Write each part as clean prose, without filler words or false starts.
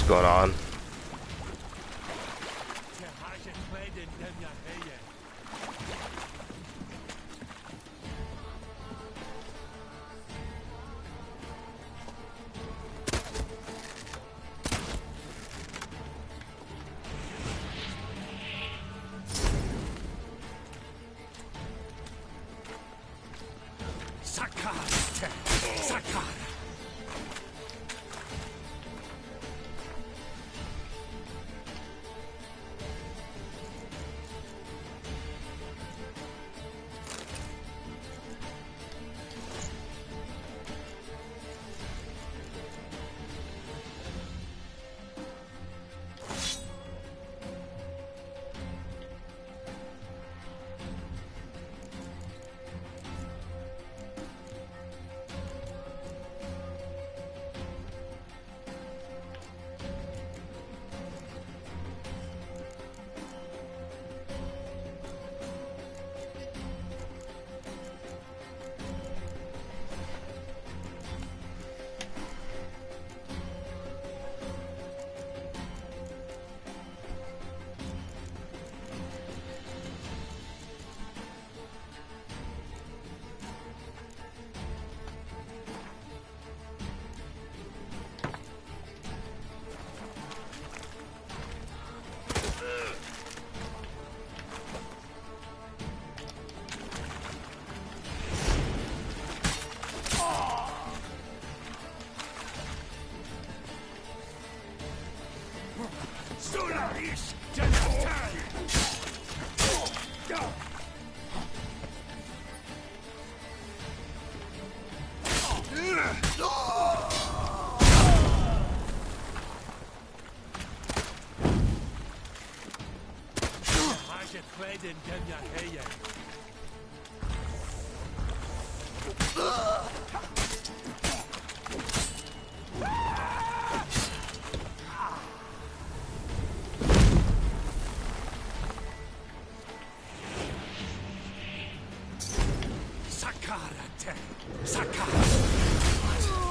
going on.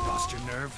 Lost your nerve?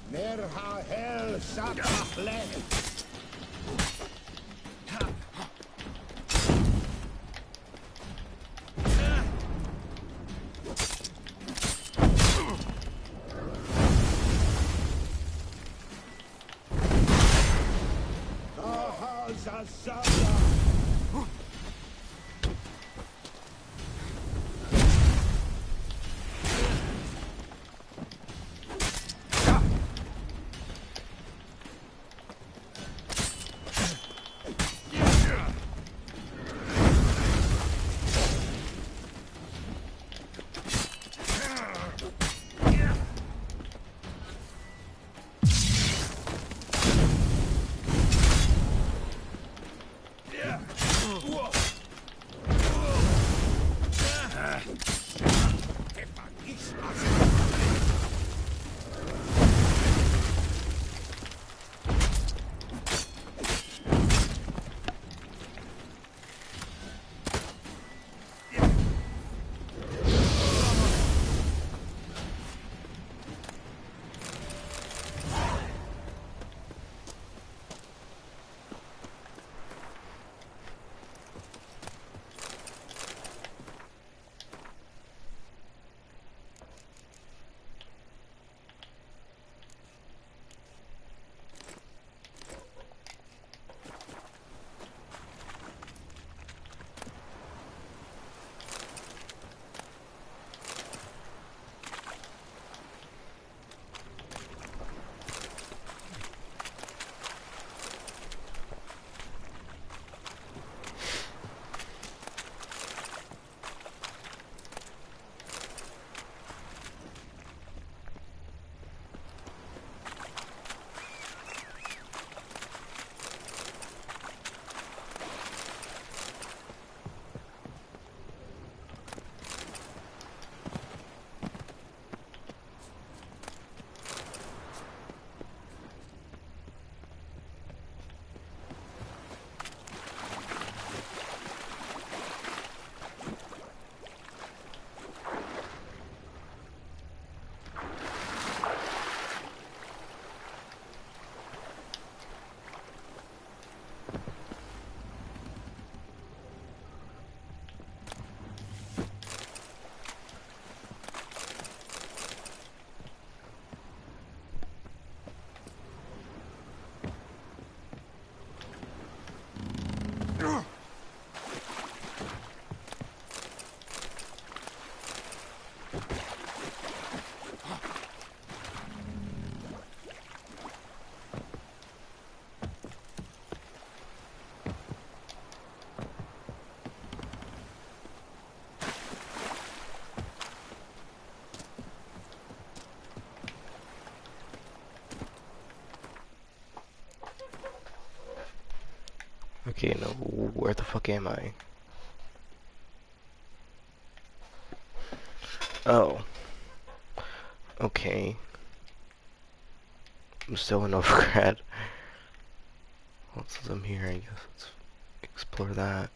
Nerha hel sakafle. Yeah. Okay, no, where the fuck am I? Oh. Okay. I'm still in Novigrad. Well, since I'm here, I guess let's explore that.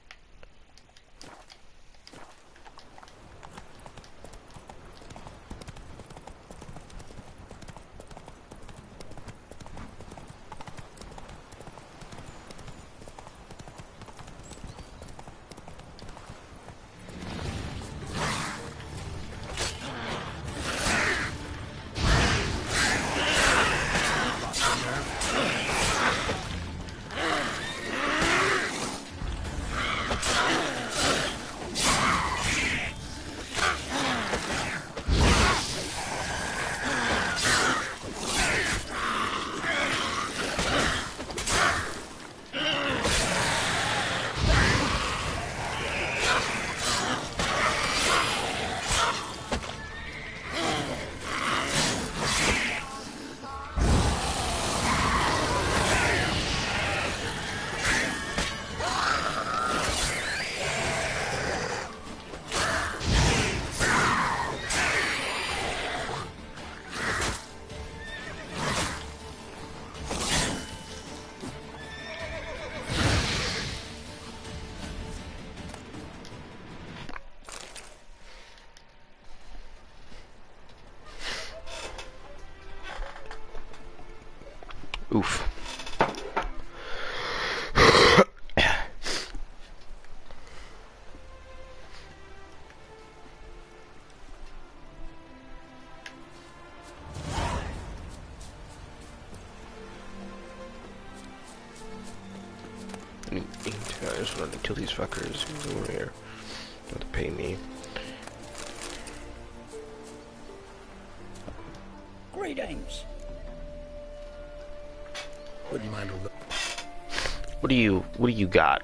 Oof. I just want to kill these fuckers over here. Don't have to pay me. Greetings. Wouldn't mind a look. What do you got?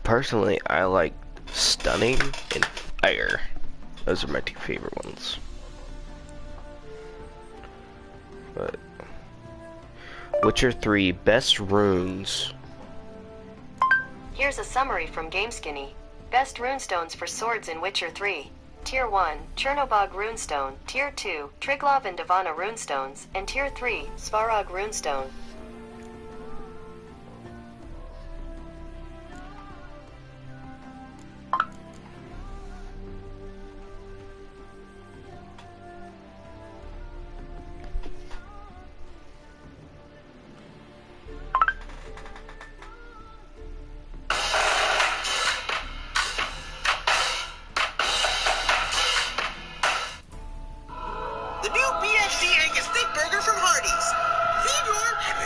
Personally, I like stunning and fire. Those are my two favorite ones. But Witcher 3 best runes. Here's a summary from GameSkinny. Best runestones for swords in Witcher 3. Tier 1, Chernobog Runestone. Tier 2, Triglav and Divana Runestones. And Tier 3, Svarog Runestone.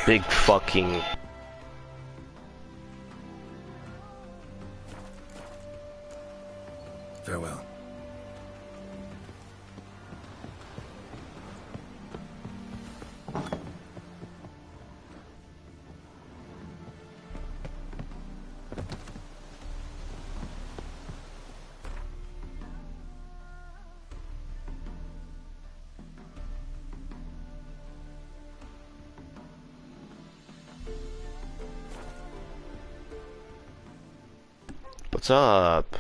Big fucking... Farewell. What's up?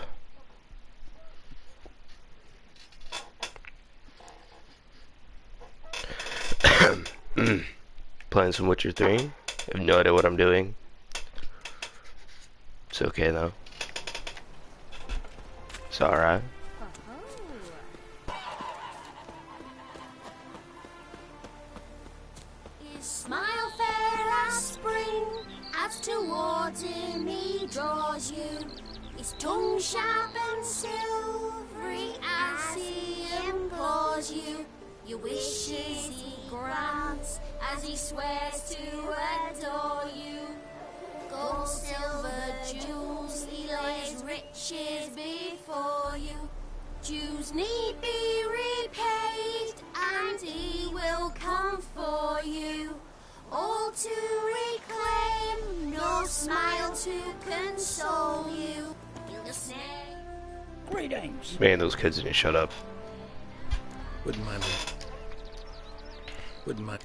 Playing some Witcher 3. I have no idea what I'm doing. It's okay though. It's alright. His smile fair as spring, as towards him he draws you. His tongue sharp and silvery as he implores you. Your wishes he grants as he swears to adore you. Gold, silver, jewels, he lays riches before you. Dues need be repaid, and he will come for you. All to reclaim, no smile to console you. You'll say, Greetings. Man, those kids didn't shut up. Wouldn't mind Wouldn't mind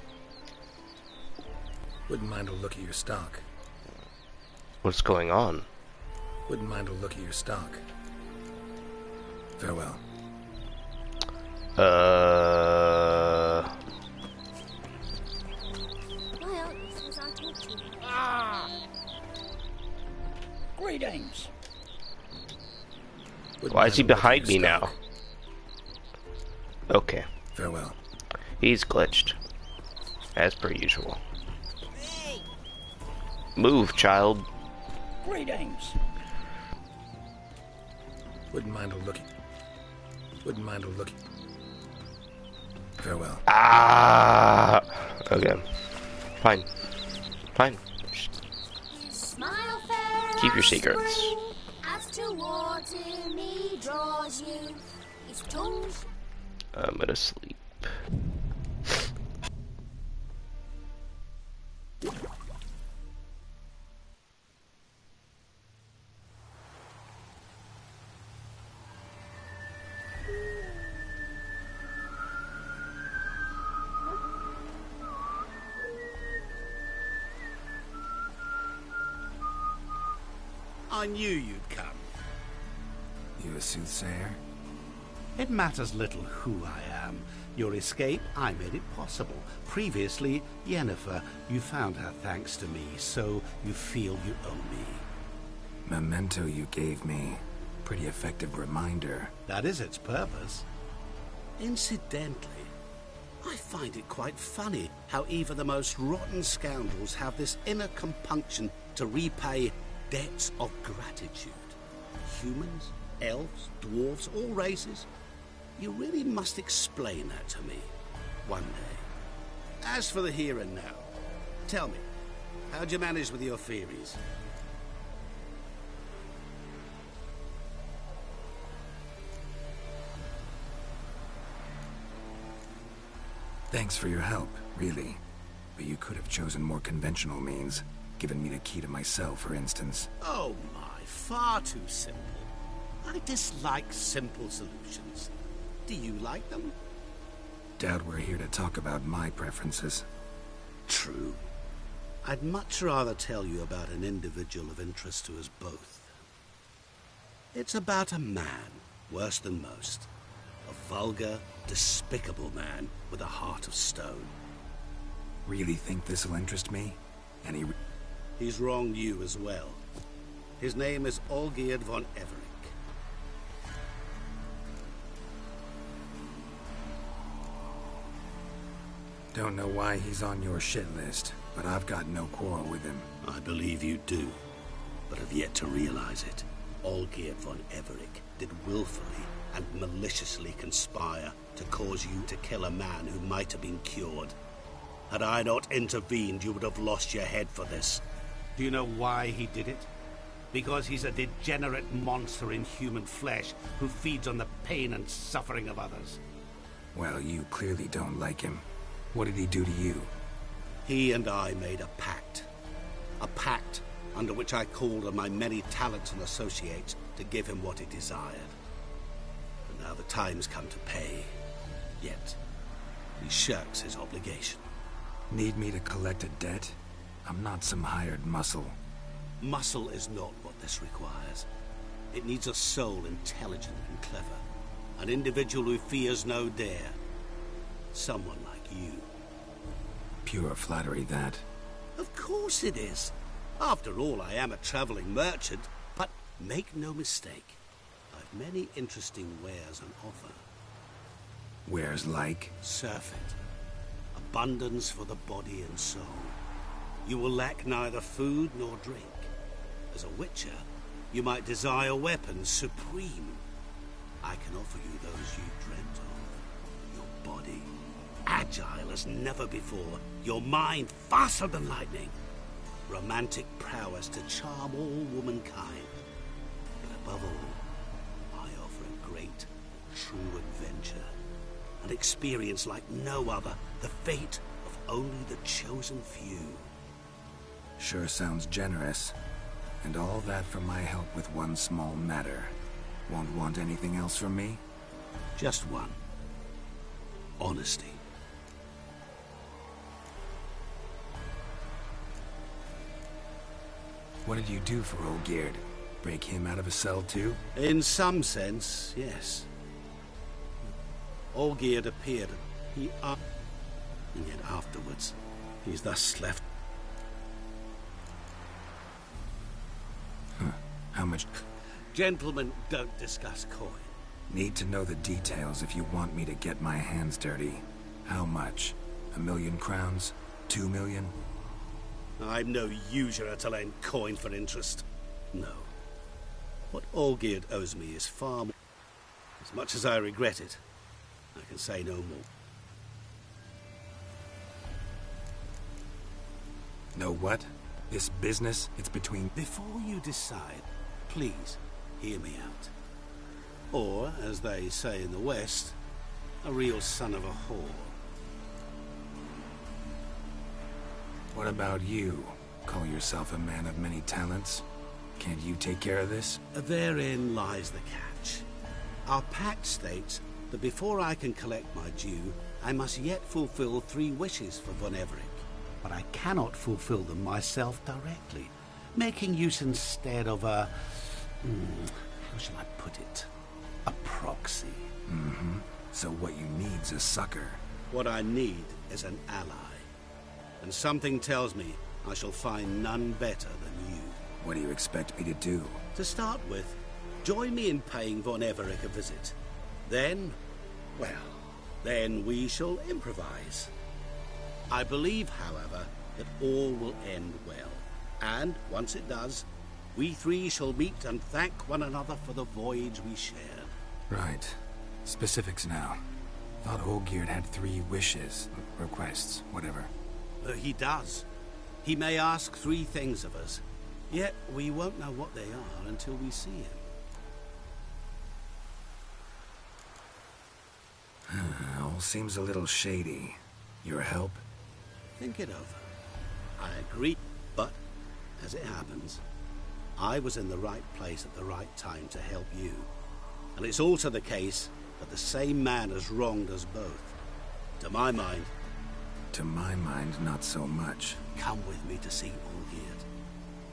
a look at your stock. What's going on? Wouldn't mind a look at your stock. Farewell. Why aren't you as I talk to you? Great Ames. Wouldn't Why is mind he a look at behind your me now? stock. Okay. Farewell. He's glitched. As per usual. Move, child. Great Ames. Wouldn't mind a look. Wouldn't mind a look. Farewell. Ah. Okay. Fine. Fine. Just You smile fair keep your as secrets. spring, as towards him he draws you. His tongue I'm gonna sleep. I knew you'd come. You a soothsayer? It matters little who I am. Your escape, I made it possible. Previously, Yennefer, you found her thanks to me, so you feel you owe me. Memento you gave me. Pretty effective reminder. That is its purpose. Incidentally, I find it quite funny how even the most rotten scoundrels have this inner compunction to repay debts of gratitude. Humans, elves, dwarves, all races. You really must explain that to me one day. As for the here and now, tell me, how'd you manage with your theories? Thanks for your help, really. But you could have chosen more conventional means. Given me the key to my cell, for instance. Oh my, far too simple. I dislike simple solutions. Do you like them? Doubt we're here to talk about my preferences. True. I'd much rather tell you about an individual of interest to us both. It's about a man, worse than most. A vulgar, despicable man with a heart of stone. Really think this'll interest me? Any He's wronged you as well. His name is Olgierd von Everec. Don't know why he's on your shit list, but I've got no quarrel with him. I believe you do, but have yet to realize it. Olgierd von Everec did willfully and maliciously conspire to cause you to kill a man who might have been cured. Had I not intervened, you would have lost your head for this. Do you know why he did it? Because he's a degenerate monster in human flesh who feeds on the pain and suffering of others. Well, you clearly don't like him. What did he do to you? He and I made a pact. A pact under which I called on my many talents and associates to give him what he desired. And now the time's come to pay. Yet, he shirks his obligation. Need me to collect a debt? I'm not some hired muscle. Muscle is not what this requires. It needs a soul intelligent and clever. An individual who fears no dare. Someone like you. Pure flattery, that. Of course it is. After all, I am a traveling merchant, but make no mistake. I've many interesting wares on offer. Wares like? Surfeit. Abundance for the body and soul. You will lack neither food nor drink. As a witcher, you might desire weapons supreme. I can offer you those you dreamt of. Your body, agile as never before. Your mind, faster than lightning. Romantic prowess to charm all womankind. But above all, I offer a great, true adventure. An experience like no other. The fate of only the chosen few. Sure sounds generous. And all that for my help with one small matter. Won't want anything else from me? Just one. Honesty. What did you do for Olgierd? Break him out of a cell too? In some sense, yes. Olgierd appeared. And yet afterwards, he's thus left. How much? Gentlemen don't discuss coin. Need to know the details if you want me to get my hands dirty. How much? 1,000,000 crowns? 2 million? I'm no usurer to lend coin for interest. No. What Olgierd owes me is far more. As much as I regret it, I can say no more. Know what? This business, it's between... Before you decide, please hear me out. Or, as they say in the West, a real son of a whore. What about you? Call yourself a man of many talents? Can't you take care of this? Therein lies the catch. Our pact states that before I can collect my due, I must yet fulfill 3 wishes for Von Everec. But I cannot fulfill them myself directly, making use instead of a... how shall I put it? A proxy. Mm-hmm. So what you need's a sucker. What I need is an ally. And something tells me I shall find none better than you. What do you expect me to do? To start with, join me in paying Von Everec a visit. Then, well, then we shall improvise. I believe, however, that all will end well. And, once it does, we 3 shall meet and thank one another for the voyage we shared. Right. Specifics now. Thought Olgierd had 3 wishes, requests, whatever. He does. He may ask 3 things of us, yet we won't know what they are until we see him. All seems a little shady. Your help? Think it over. I agree, but, as it happens, I was in the right place at the right time to help you. And it's also the case that the same man has wronged us both. To my mind... To my mind, not so much. Come with me to see Olgierd.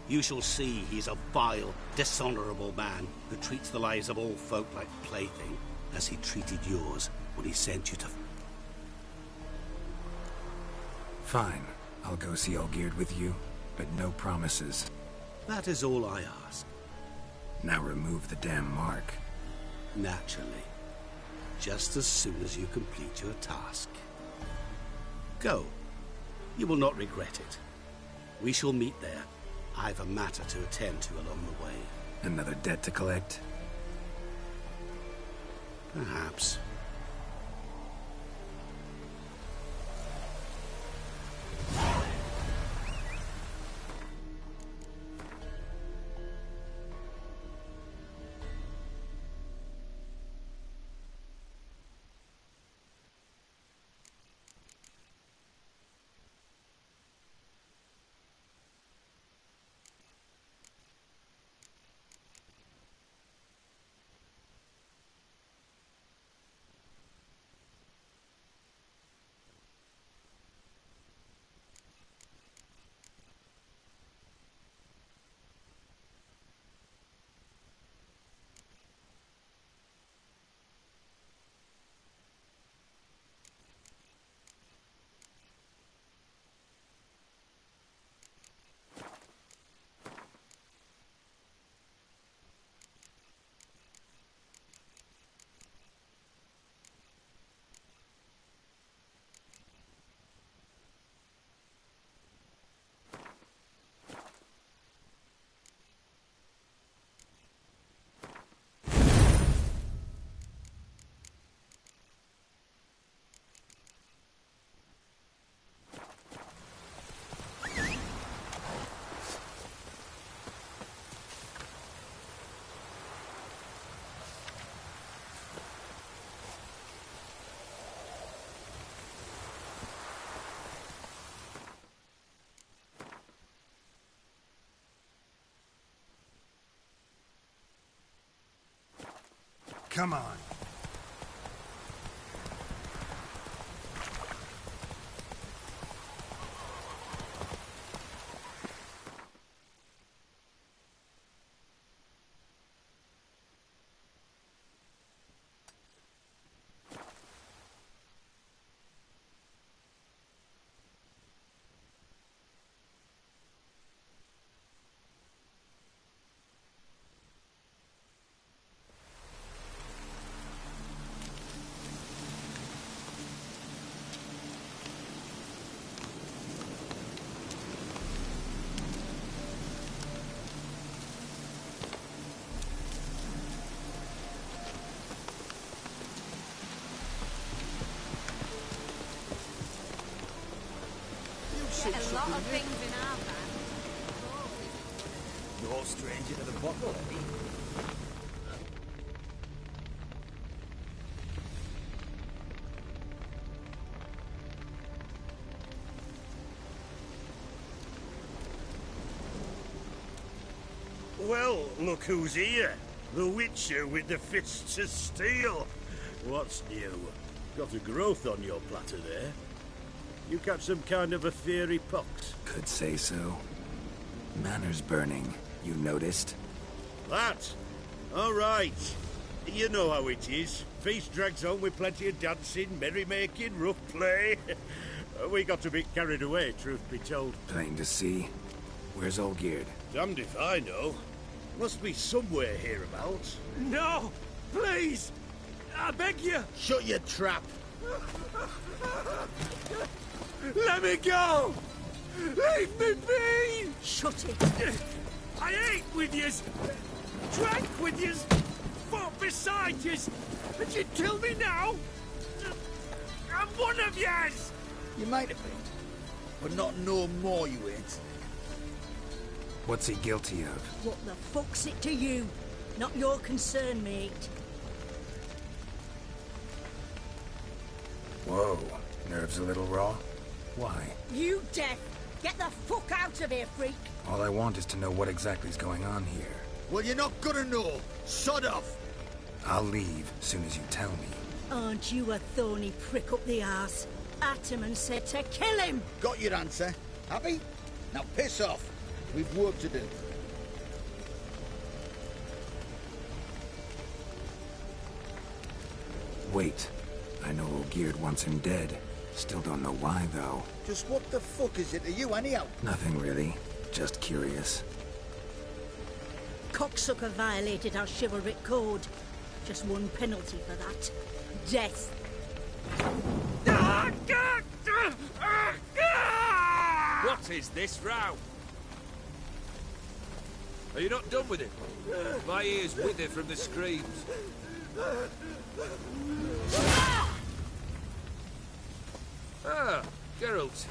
You shall see he's a vile, dishonorable man who treats the lives of all folk like plaything, as he treated yours when he sent you to... Fine. I'll go see Olgierd with you, but no promises. That is all I ask. Now remove the damn mark. Naturally. Just as soon as you complete your task. Go. You will not regret it. We shall meet there. I've a matter to attend to along the way. Another debt to collect? Perhaps. Come on. get a lot of things in our van. No stranger to the bottle, eh? Well, look who's here. The Witcher with the fists of steel. What's new? Got a growth on your platter there. You catch some kind of a fiery pox? Could say so. Manor's burning. You noticed? That? All right. You know how it is. Feast drags on with plenty of dancing, merrymaking, rough play. We got a bit carried away, truth be told. Plain to see. Where's Olgierd? Damned if I know. Must be somewhere hereabouts. No! Please! I beg you! Shut your trap! Let me go! Leave me be! Shut it. I ate with yous, drank with yous, fought beside yous, and you kill me now? I'm one of yous! You might have been, but not no more you ain't. What's he guilty of? What the fuck's it to you? Not your concern, mate. Whoa. Nerves a little raw? Why? You deaf! Get the fuck out of here, freak! All I want is to know what exactly is going on here. Well, you're not gonna know. Sod off! I'll leave soon as you tell me. Aren't you a thorny prick up the arse? Ataman said to kill him! Got your answer. Happy? Now piss off. We've work to do. Wait. I know Olgierd wants him dead. Still don't know why, though. Just what the fuck is it to you, anyhow? Nothing really. Just curious. Cocksucker violated our chivalric code. Just one penalty for that. Death. What is this row? Are you not done with it? My ears wither from the screams. Ah, Geralt.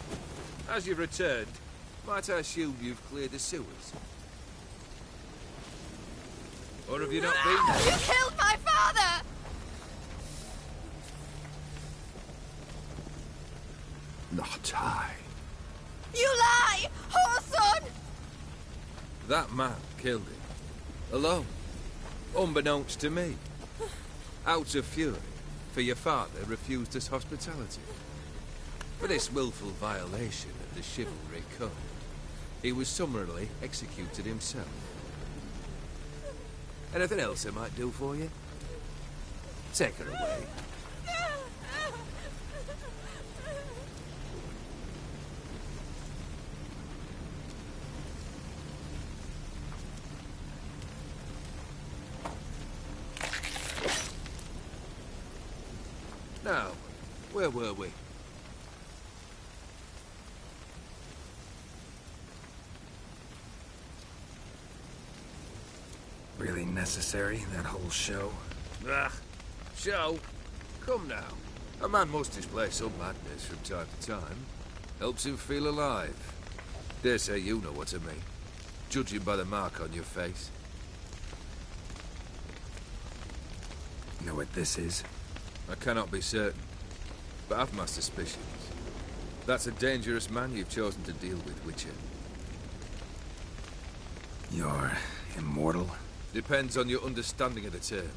As you've returned, might I assume you've cleared the sewers? Or have you not been there? You killed my father! Not I. You lie! Whoreson! That man killed him. Alone. Unbeknownst to me. Out of fury, for your father refused us hospitality. For this willful violation of the chivalry code, he was summarily executed himself. Anything else I might do for you? Take her away. Now, where were we? Really necessary, that whole show? Ah, show? Come now. A man must display some madness from time to time. Helps him feel alive. Dare say you know what I mean. Judging by the mark on your face. Know what this is? I cannot be certain, but I've my suspicions. That's a dangerous man you've chosen to deal with, Witcher. You're immortal? Depends on your understanding of the term.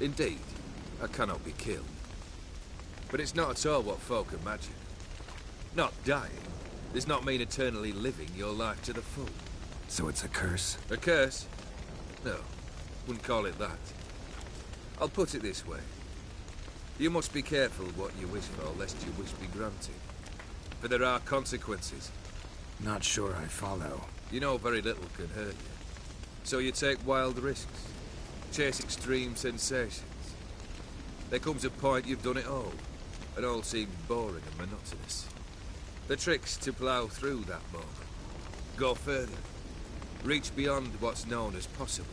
Indeed, I cannot be killed. But it's not at all what folk imagine. Not dying does not mean eternally living your life to the full. So it's a curse? A curse? No, wouldn't call it that. I'll put it this way. You must be careful what you wish for, lest your wish be granted. For there are consequences. Not sure I follow. You know very little can hurt you. So you take wild risks. Chase extreme sensations. There comes a point you've done it all, and all seems boring and monotonous. The trick's to plough through that moment. Go further. Reach beyond what's known as possible.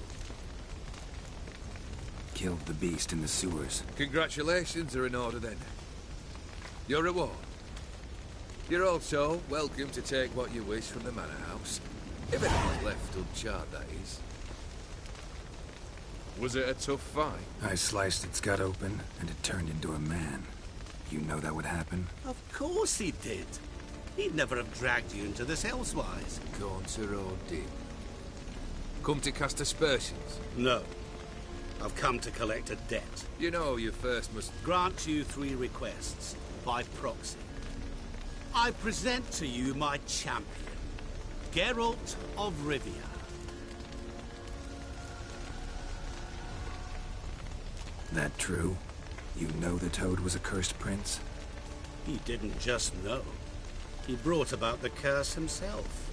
Killed the beast in the sewers. Congratulations are in order then. Your reward. You're also welcome to take what you wish from the manor house. If anything's left uncharred, that is. Was it a tough fight? I sliced its gut open, and it turned into a man. You know that would happen? Of course he did. He'd never have dragged you into this elsewise. Gaunter O'Dimm. Come to cast aspersions? No. I've come to collect a debt. You know you first must... Grant you 3 requests, by proxy. I present to you my champion, Geralt of Rivia. That true? You know the Toad was a cursed prince? He didn't just know. He brought about the curse himself.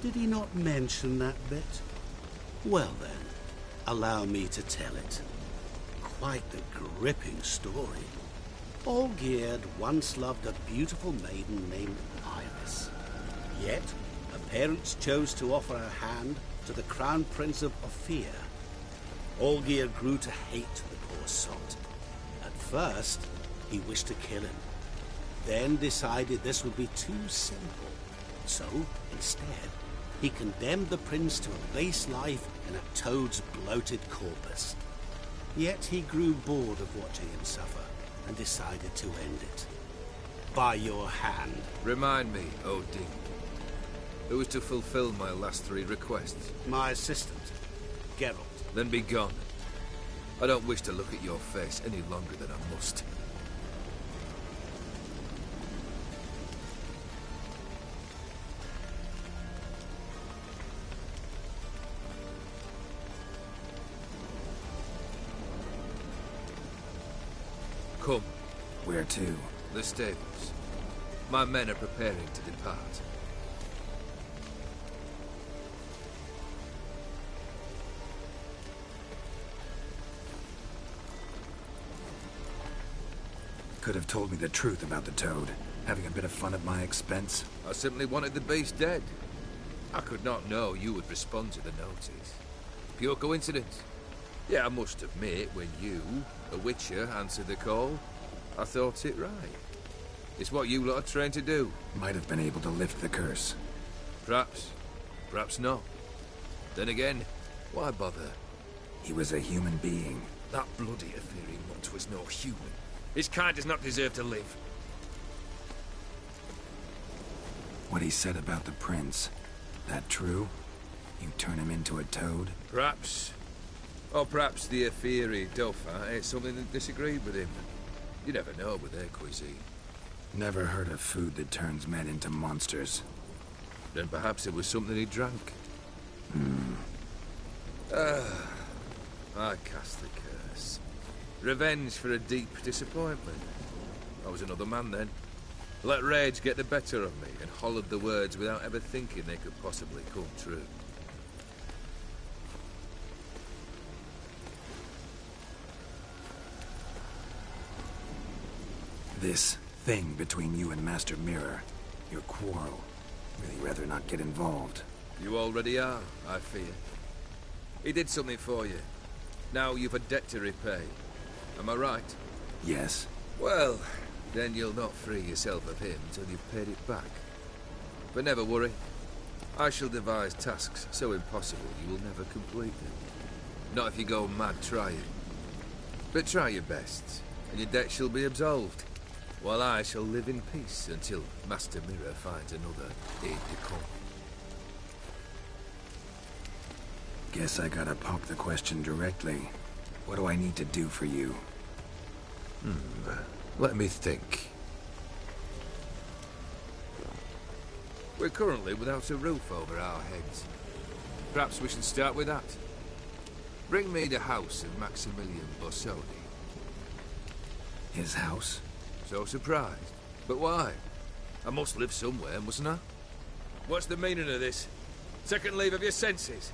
Did he not mention that bit? Well then, allow me to tell it. Quite the gripping story. Olgierd once loved a beautiful maiden named Iris. Yet, her parents chose to offer her hand to the Crown Prince of Ophir. Olgierd grew to hate the poor sot. At first, he wished to kill him. Then decided this would be too simple. So, instead, he condemned the prince to a base life in a toad's bloated corpus. Yet he grew bored of watching him suffer and decided to end it. By your hand. Remind me, O'Dimm. Who was to fulfill my last 3 requests? My assistant, Geralt. Then be gone. I don't wish to look at your face any longer than I must. Come. Where to? The stables. My men are preparing to depart. Could have told me the truth about the Toad, having a bit of fun at my expense. I simply wanted the beast dead. I could not know you would respond to the notice. Pure coincidence. Yeah, I must admit, when you, a Witcher, answered the call, I thought it right. It's what you lot are trained to do. Might have been able to lift the curse. Perhaps. Perhaps not. Then again, why bother? He was a human being. That bloody Ethereal mutt was no human. His kind does not deserve to live. What he said about the prince, that true? You turn him into a toad? Perhaps. Or perhaps the Ethereal Dauphin ate something that disagreed with him. You never know with their cuisine. Never heard of food that turns men into monsters. Then perhaps it was something he drank. I cast the curse. Revenge for a deep disappointment. I was another man then. Let rage get the better of me and hollered the words without ever thinking they could possibly come true. This thing between you and Master Mirror, your quarrel, really rather not get involved. You already are, I fear. He did something for you. Now you've a debt to repay. Am I right? Yes. Well, then you'll not free yourself of him till you've paid it back. But never worry. I shall devise tasks so impossible you will never complete them. Not if you go mad trying. But try your best, and your debt shall be absolved. While I shall live in peace until Master Mirror finds another aide-de-camp. Guess I gotta pop the question directly. What do I need to do for you? Let me think. We're currently without a roof over our heads. Perhaps we should start with that. Bring me the house of Maximilian Borsodi. His house? So surprised. But why? I must live somewhere, mustn't I? What's the meaning of this? Second leave of your senses?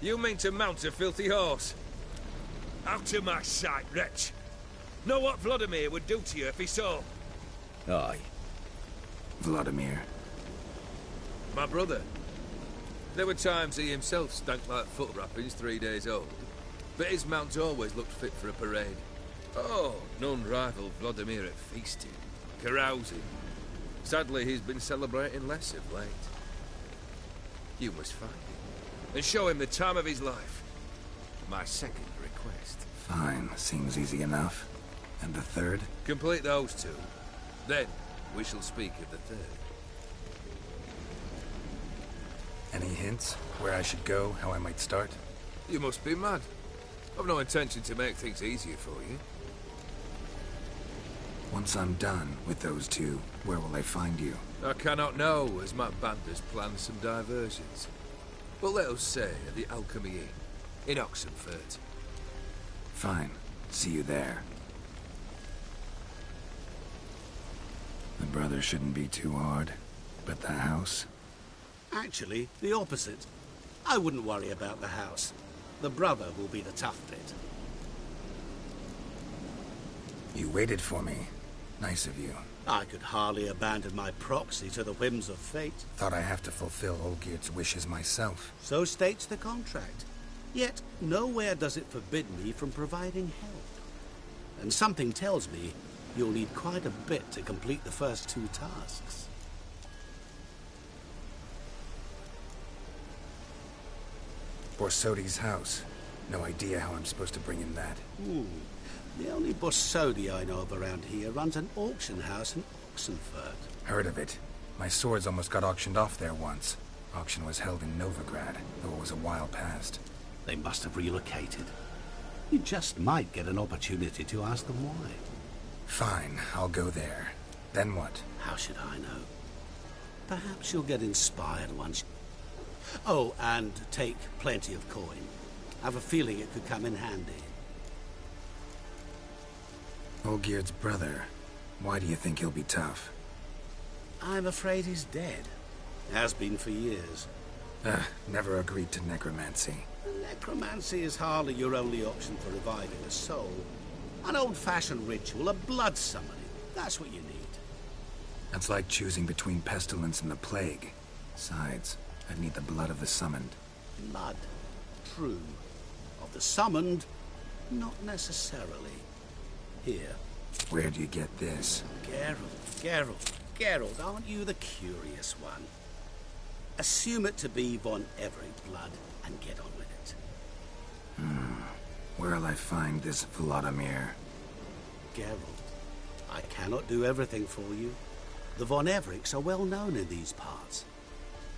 You mean to mount a filthy horse? Out of my sight, wretch! Know what Vladimir would do to you if he saw? Aye. Vladimir. My brother. There were times he himself stank like foot wrappings 3 days old. But his mount always looked fit for a parade. Oh, none rival Vladimir at feasting, carousing, Sadly, he's been celebrating less of late. You must find him, and show him the time of his life. My second request. Fine, seems easy enough. And the third? Complete those two. Then, we shall speak of the third. Any hints? Where I should go? How I might start? You must be mad. I've no intention to make things easier for you. Once I'm done with those two, where will I find you? I cannot know, as my band has planned some diversions. But let us say at the Alchemy Inn, in Oxenfurt. Fine. See you there. The brother shouldn't be too hard, but the house? Actually, the opposite. I wouldn't worry about the house. The brother will be the tough bit. You waited for me. Nice of you. I could hardly abandon my proxy to the whims of fate. Thought I have to fulfill Olgierd's wishes myself. So states the contract. Yet, nowhere does it forbid me from providing help. And something tells me you'll need quite a bit to complete the first two tasks. Borsodi's house. No idea how I'm supposed to bring in that. The only Borsodi I know of around here runs an auction house in Oxenfurt. Heard of it. My swords almost got auctioned off there once. Auction was held in Novigrad, though it was a while past. They must have relocated. You just might get an opportunity to ask them why. Fine, I'll go there. Then what? How should I know? Perhaps you'll get inspired once. Oh, and take plenty of coin. I have a feeling it could come in handy. Olgierd's brother. Why do you think he'll be tough? I'm afraid he's dead. Has been for years. Never agreed to necromancy. Necromancy is hardly your only option for reviving a soul. An old-fashioned ritual, a blood summoning. That's what you need. That's like choosing between pestilence and the plague. Besides, I'd need the blood of the summoned. Blood. True. Of the summoned, not necessarily. Here. Where do you get this? Geralt, aren't you the curious one? Assume it to be Von Everett blood and get on with it. Where'll I find this Vladimir? Geralt, I cannot do everything for you. The Von Evericks are well known in these parts.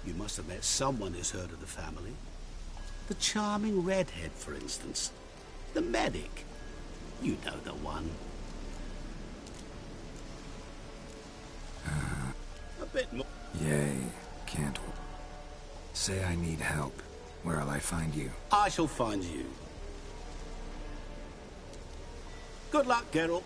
You must have met someone who's heard of the family. The charming redhead, for instance. The medic. You know the one. A bit more. Yay, can't. Say I need help. Where'll I find you? I shall find you. Good luck, Geralt.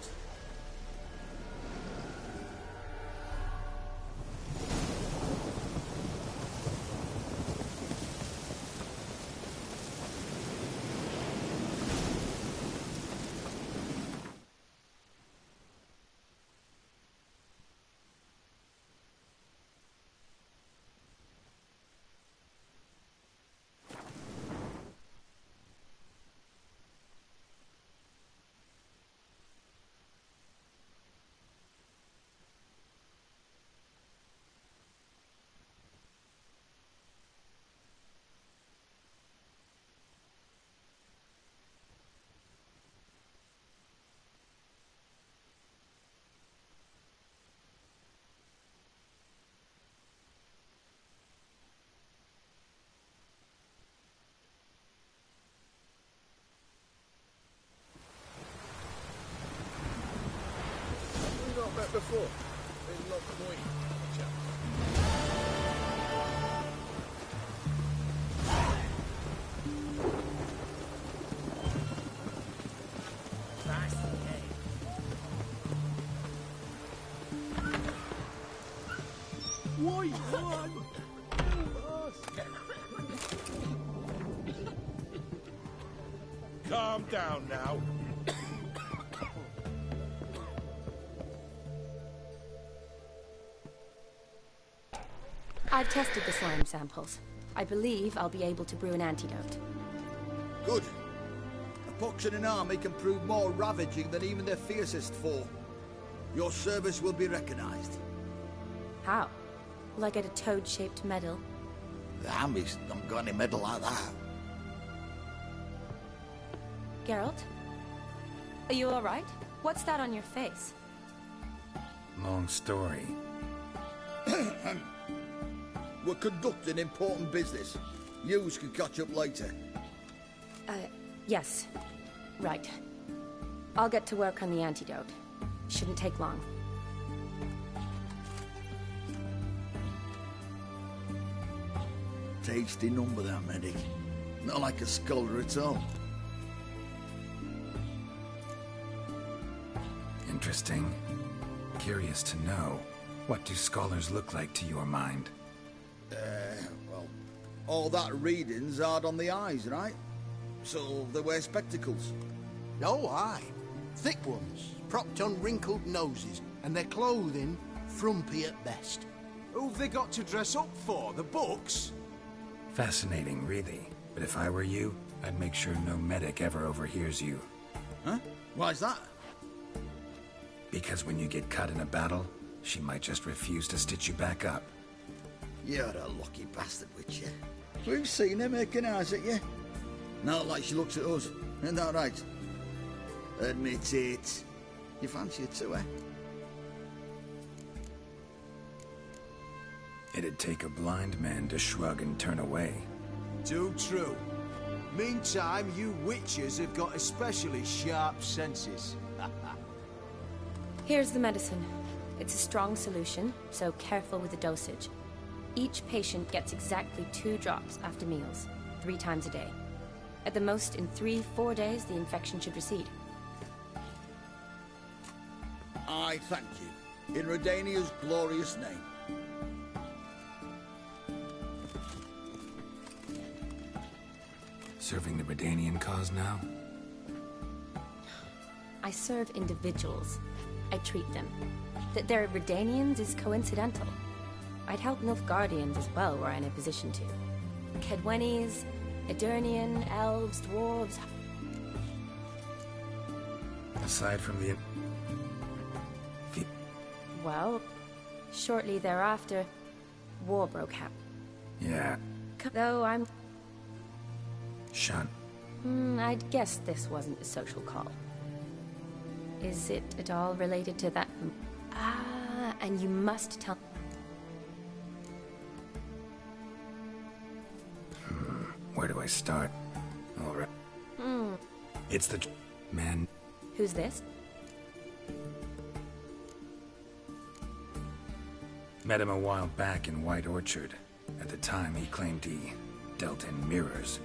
Before. There's a lot of noise. Calm down now. I've tested the slime samples. I believe I'll be able to brew an antidote. Good. A pox in an army can prove more ravaging than even their fiercest foe. Your service will be recognized. How? Will I get a toad-shaped medal? The Hammies don't got any medal like that. Geralt? Are you alright? What's that on your face? Long story. We're conducting important business. Yous can catch up later. Yes. Right. I'll get to work on the antidote. Shouldn't take long. Tasty number, that medic. Not like a scholar at all. Interesting. Curious to know. What do scholars look like to your mind? Well, all that reading's hard on the eyes, right? So they wear spectacles. Oh, aye. Thick ones, propped on wrinkled noses, and their clothing frumpy at best. Who've they got to dress up for? The books? Fascinating, really. But if I were you, I'd make sure no medic ever overhears you. Huh? Why's that? Because when you get cut in a battle, she might just refuse to stitch you back up. You're a lucky bastard, Witcher. We've seen her making eyes at you. Not like she looks at us. Isn't that right? Admit it. You fancy it too, eh? It'd take a blind man to shrug and turn away. Too true. Meantime, you witches have got especially sharp senses. Here's the medicine. It's a strong solution, so careful with the dosage. Each patient gets exactly 2 drops after meals, 3 times a day. At the most, in 3-4 days, the infection should recede. I thank you. In Redania's glorious name. Serving the Redanian cause now? I serve individuals. I treat them. That they're Redanians is coincidental. I'd help Nilfgaardians as well were I in a position to. Kedwenis, Edirnian, elves, dwarves... Aside from the... Well, shortly thereafter, war broke out. Yeah. Though I'm... Shun. I'd guess this wasn't a social call. Is it at all related to that? Ah, and you must tell... Where do I start? All right. It's the... man. Who's this? Met him a while back in White Orchard. At the time, he claimed he dealt in mirrors.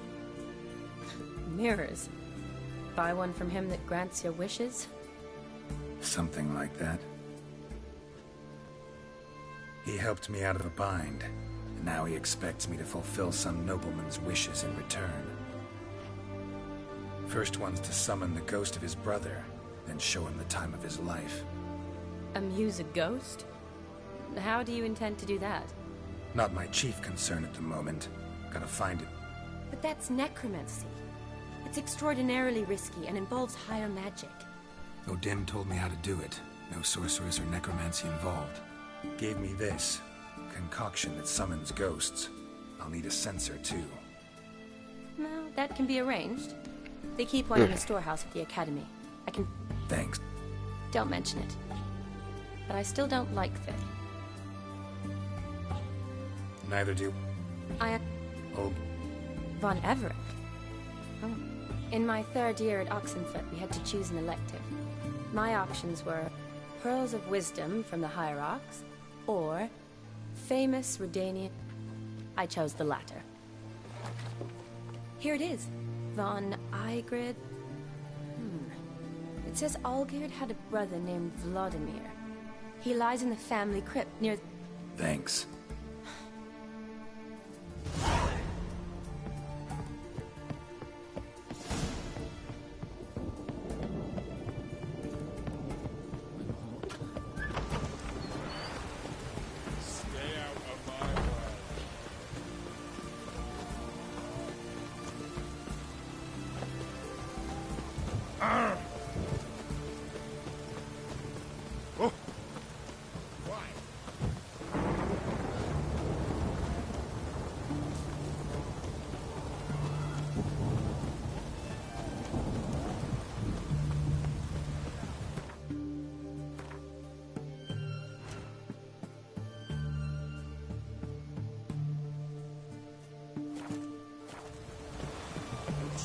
Mirrors? Buy one from him that grants your wishes? Something like that. He helped me out of a bind, and now he expects me to fulfill some nobleman's wishes in return. First one's to summon the ghost of his brother, then show him the time of his life. Amuse a ghost? How do you intend to do that? Not my chief concern at the moment. Gotta find it. But that's necromancy. It's extraordinarily risky and involves higher magic. Odin told me how to do it. No sorceress or necromancy involved. Gave me this. Concoction that summons ghosts. I'll need a censer, too. Well, that can be arranged. They keep one in the storehouse at the academy. I can... Thanks. Don't mention it. But I still don't like Thit. Neither do... Oh. Von Everett? Oh. In my 3rd year at Oxenfurt, we had to choose an elective. My options were Pearls of Wisdom from the Hierarchs, or Famous Redanian... I chose the latter. Here it is. Von Igrid... It says Olgierd had a brother named Vladimir. He lies in the family crypt near... Thanks.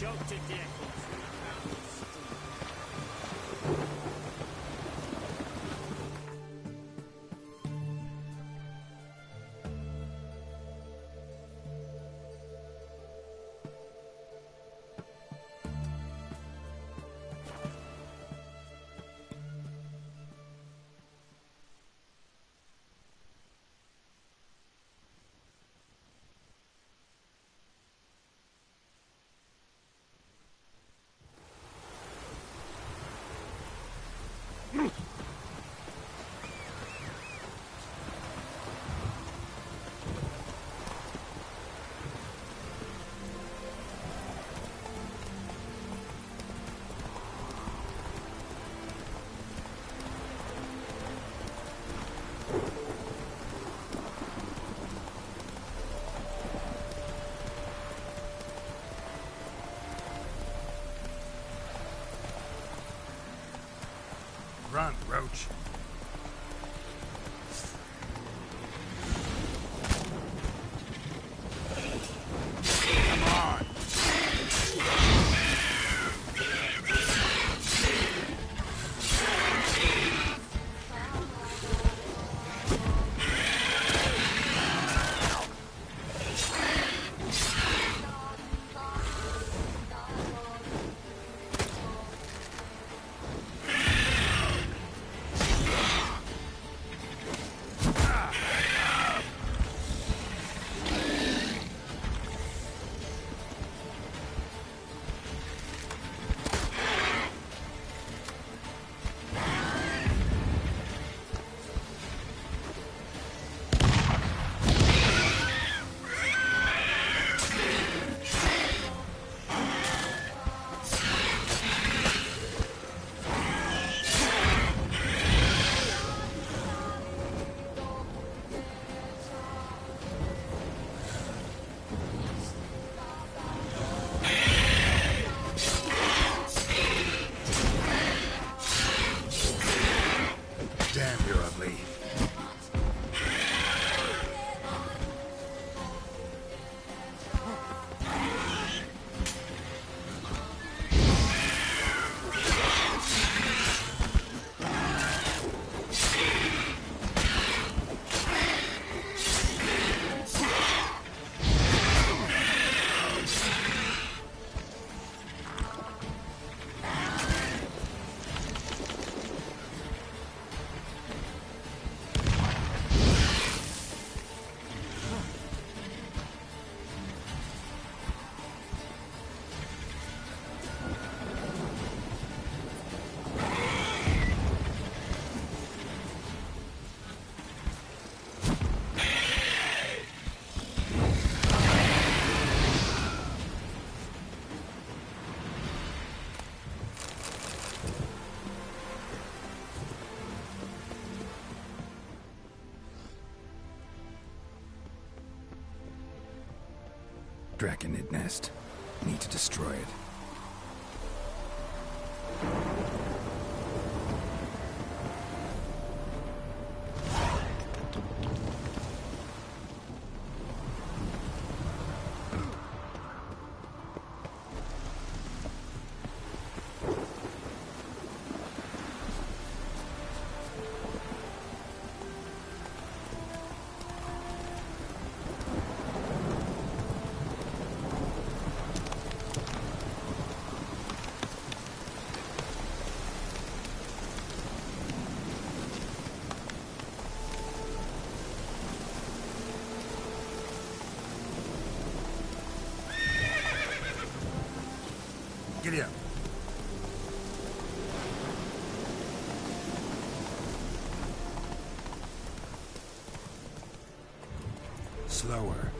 choked to death. Run, Roach. Come on. Draconid nest. Need to destroy it. Giddy up. Slower.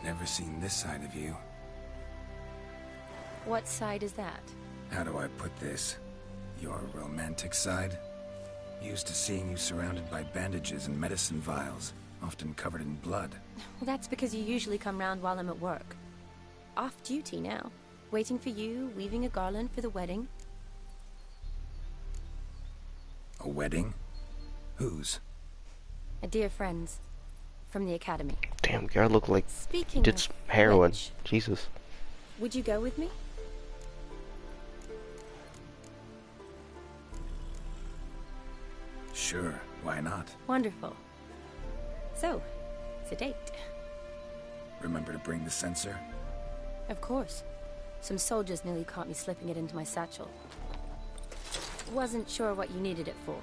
Never seen this side of you. What side is that? How do I put this? Your romantic side? Used to seeing you surrounded by bandages and medicine vials, often covered in blood. Well, that's because you usually come round while I'm at work. Off duty now. Waiting for you, weaving a garland for the wedding. A wedding? Whose? A dear friend's. From the academy. Damn, you look like Speaking did of some heroin. which, Jesus. would you go with me? Sure, why not? Wonderful. So, it's a date. Remember to bring the sensor? Of course. Some soldiers nearly caught me slipping it into my satchel. Wasn't sure what you needed it for,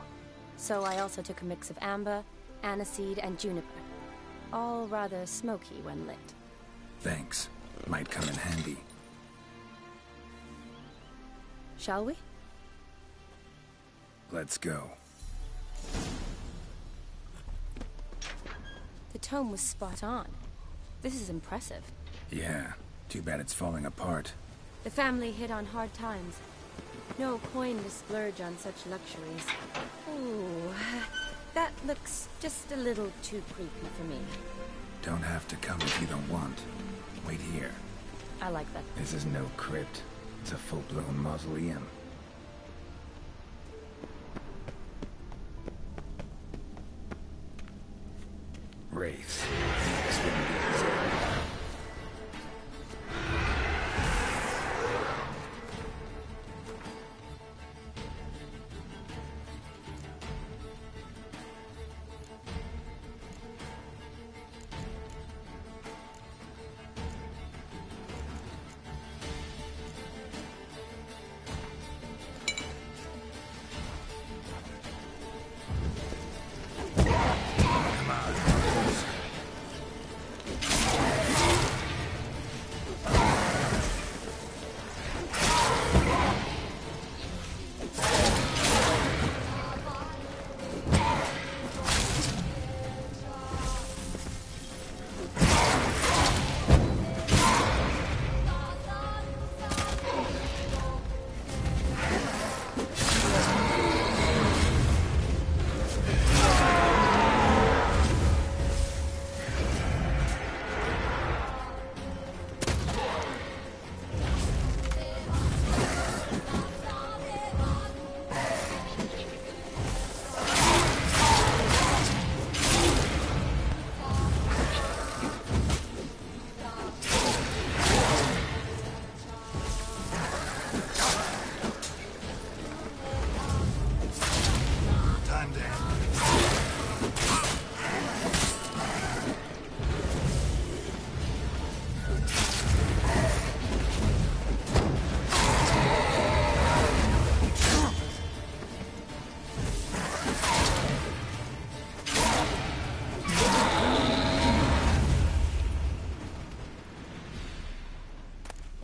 so I also took a mix of amber, aniseed, and juniper. All rather smoky when lit. Thanks. Might come in handy. Shall we? Let's go. The tome was spot on. This is impressive. Yeah, too bad it's falling apart. The family hit on hard times. No coin to splurge on such luxuries. Ooh, that looks just a little too creepy for me. Don't have to come if you don't want. Wait here. I like that. This is no crypt. It's a full-blown mausoleum. Wraiths. This wouldn't be easy.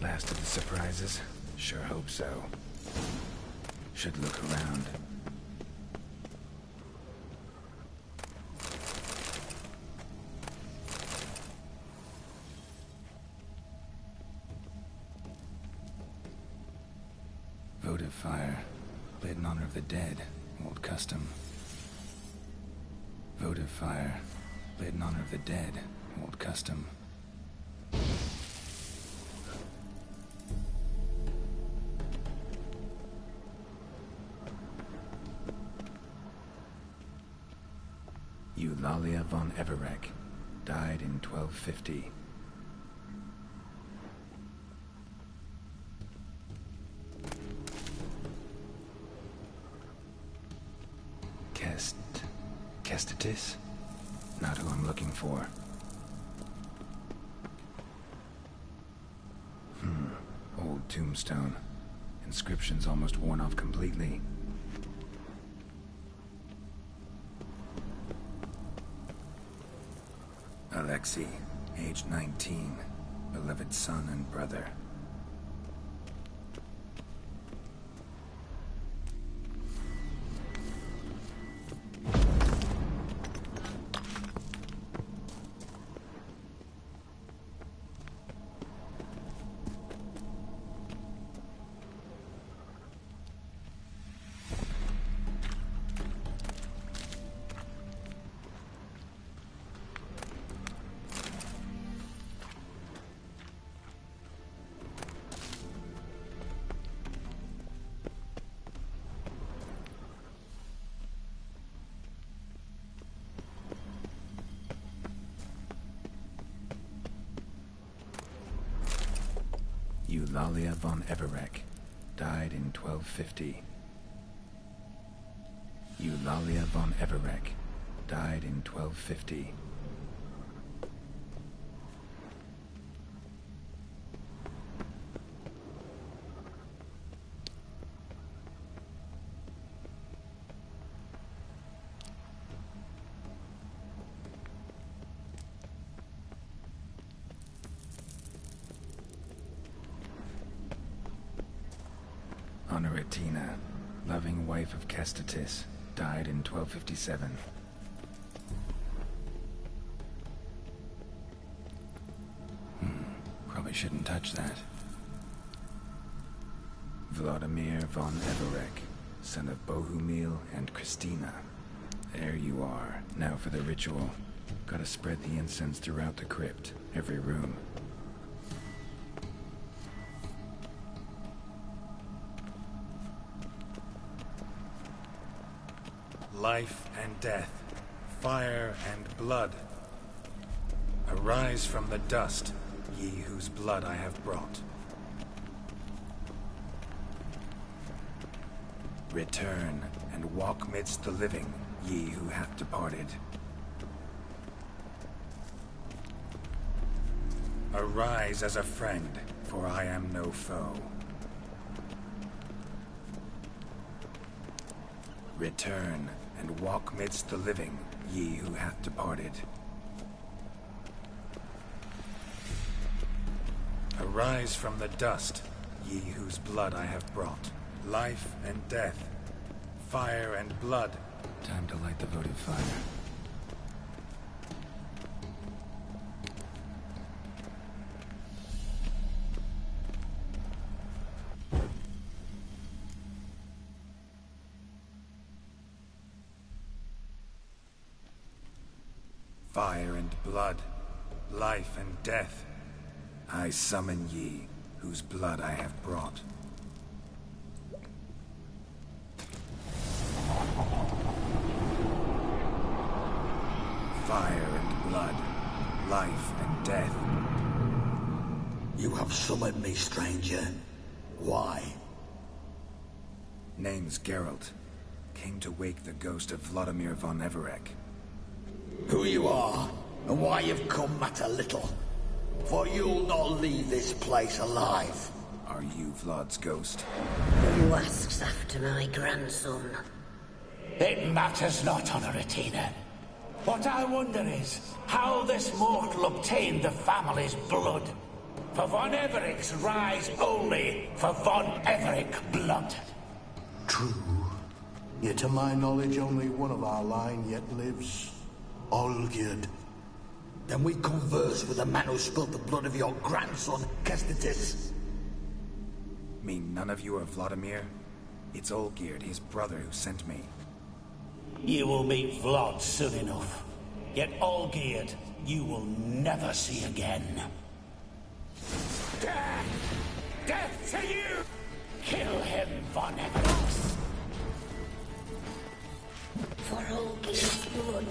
Last of the surprises? Sure hope so. Should look around. Votive fire. Lit in honor of the dead. Old custom. Votive fire. Lit in honor of the dead. Old custom. Eulalia von Everec. Died in 1250. Kestitis? Not who I'm looking for. Old tombstone. Inscription's almost worn off completely. Alexei, age 19. Beloved son and brother. Eulalia von Everec, died in 1250. Eulalia von Everec, died in 1250. Honoratina, loving wife of Kestatis, died in 1257. Probably shouldn't touch that. Vladimir von Everec, son of Bohumil and Christina. There you are. Now for the ritual. Gotta spread the incense throughout the crypt, every room. Life and death, fire and blood. Arise from the dust, ye whose blood I have brought. Return and walk midst the living, ye who hath departed. Arise as a friend, for I am no foe. Return and walk midst the living, ye who hath departed. Arise from the dust, ye whose blood I have brought. Life and death, fire and blood. Time to light the votive fire. Fire and blood, life and death, I summon ye, whose blood I have brought. Fire and blood, life and death. You have summoned me, stranger. Why? Name's Geralt. Came to wake the ghost of Vladimir von Everec. Who you are, and why you've come matter little. For you'll not leave this place alive. Are you Vlad's ghost? Who asks after my grandson? It matters not, Honoratina. What I wonder is how this mortal obtained the family's blood. For von Everec's rise only for von Everec blood. True. Yet to my knowledge, only one of our line yet lives. Olgierd. Then we converse with the man who spilled the blood of your grandson, Kestatis. Mean none of you are Vladimir? It's Olgierd, his brother, who sent me. You will meet Vlad soon enough. Yet Olgierd, you will never see again. Death! Death to you! Kill him, von Everec! For Olgierd's blood.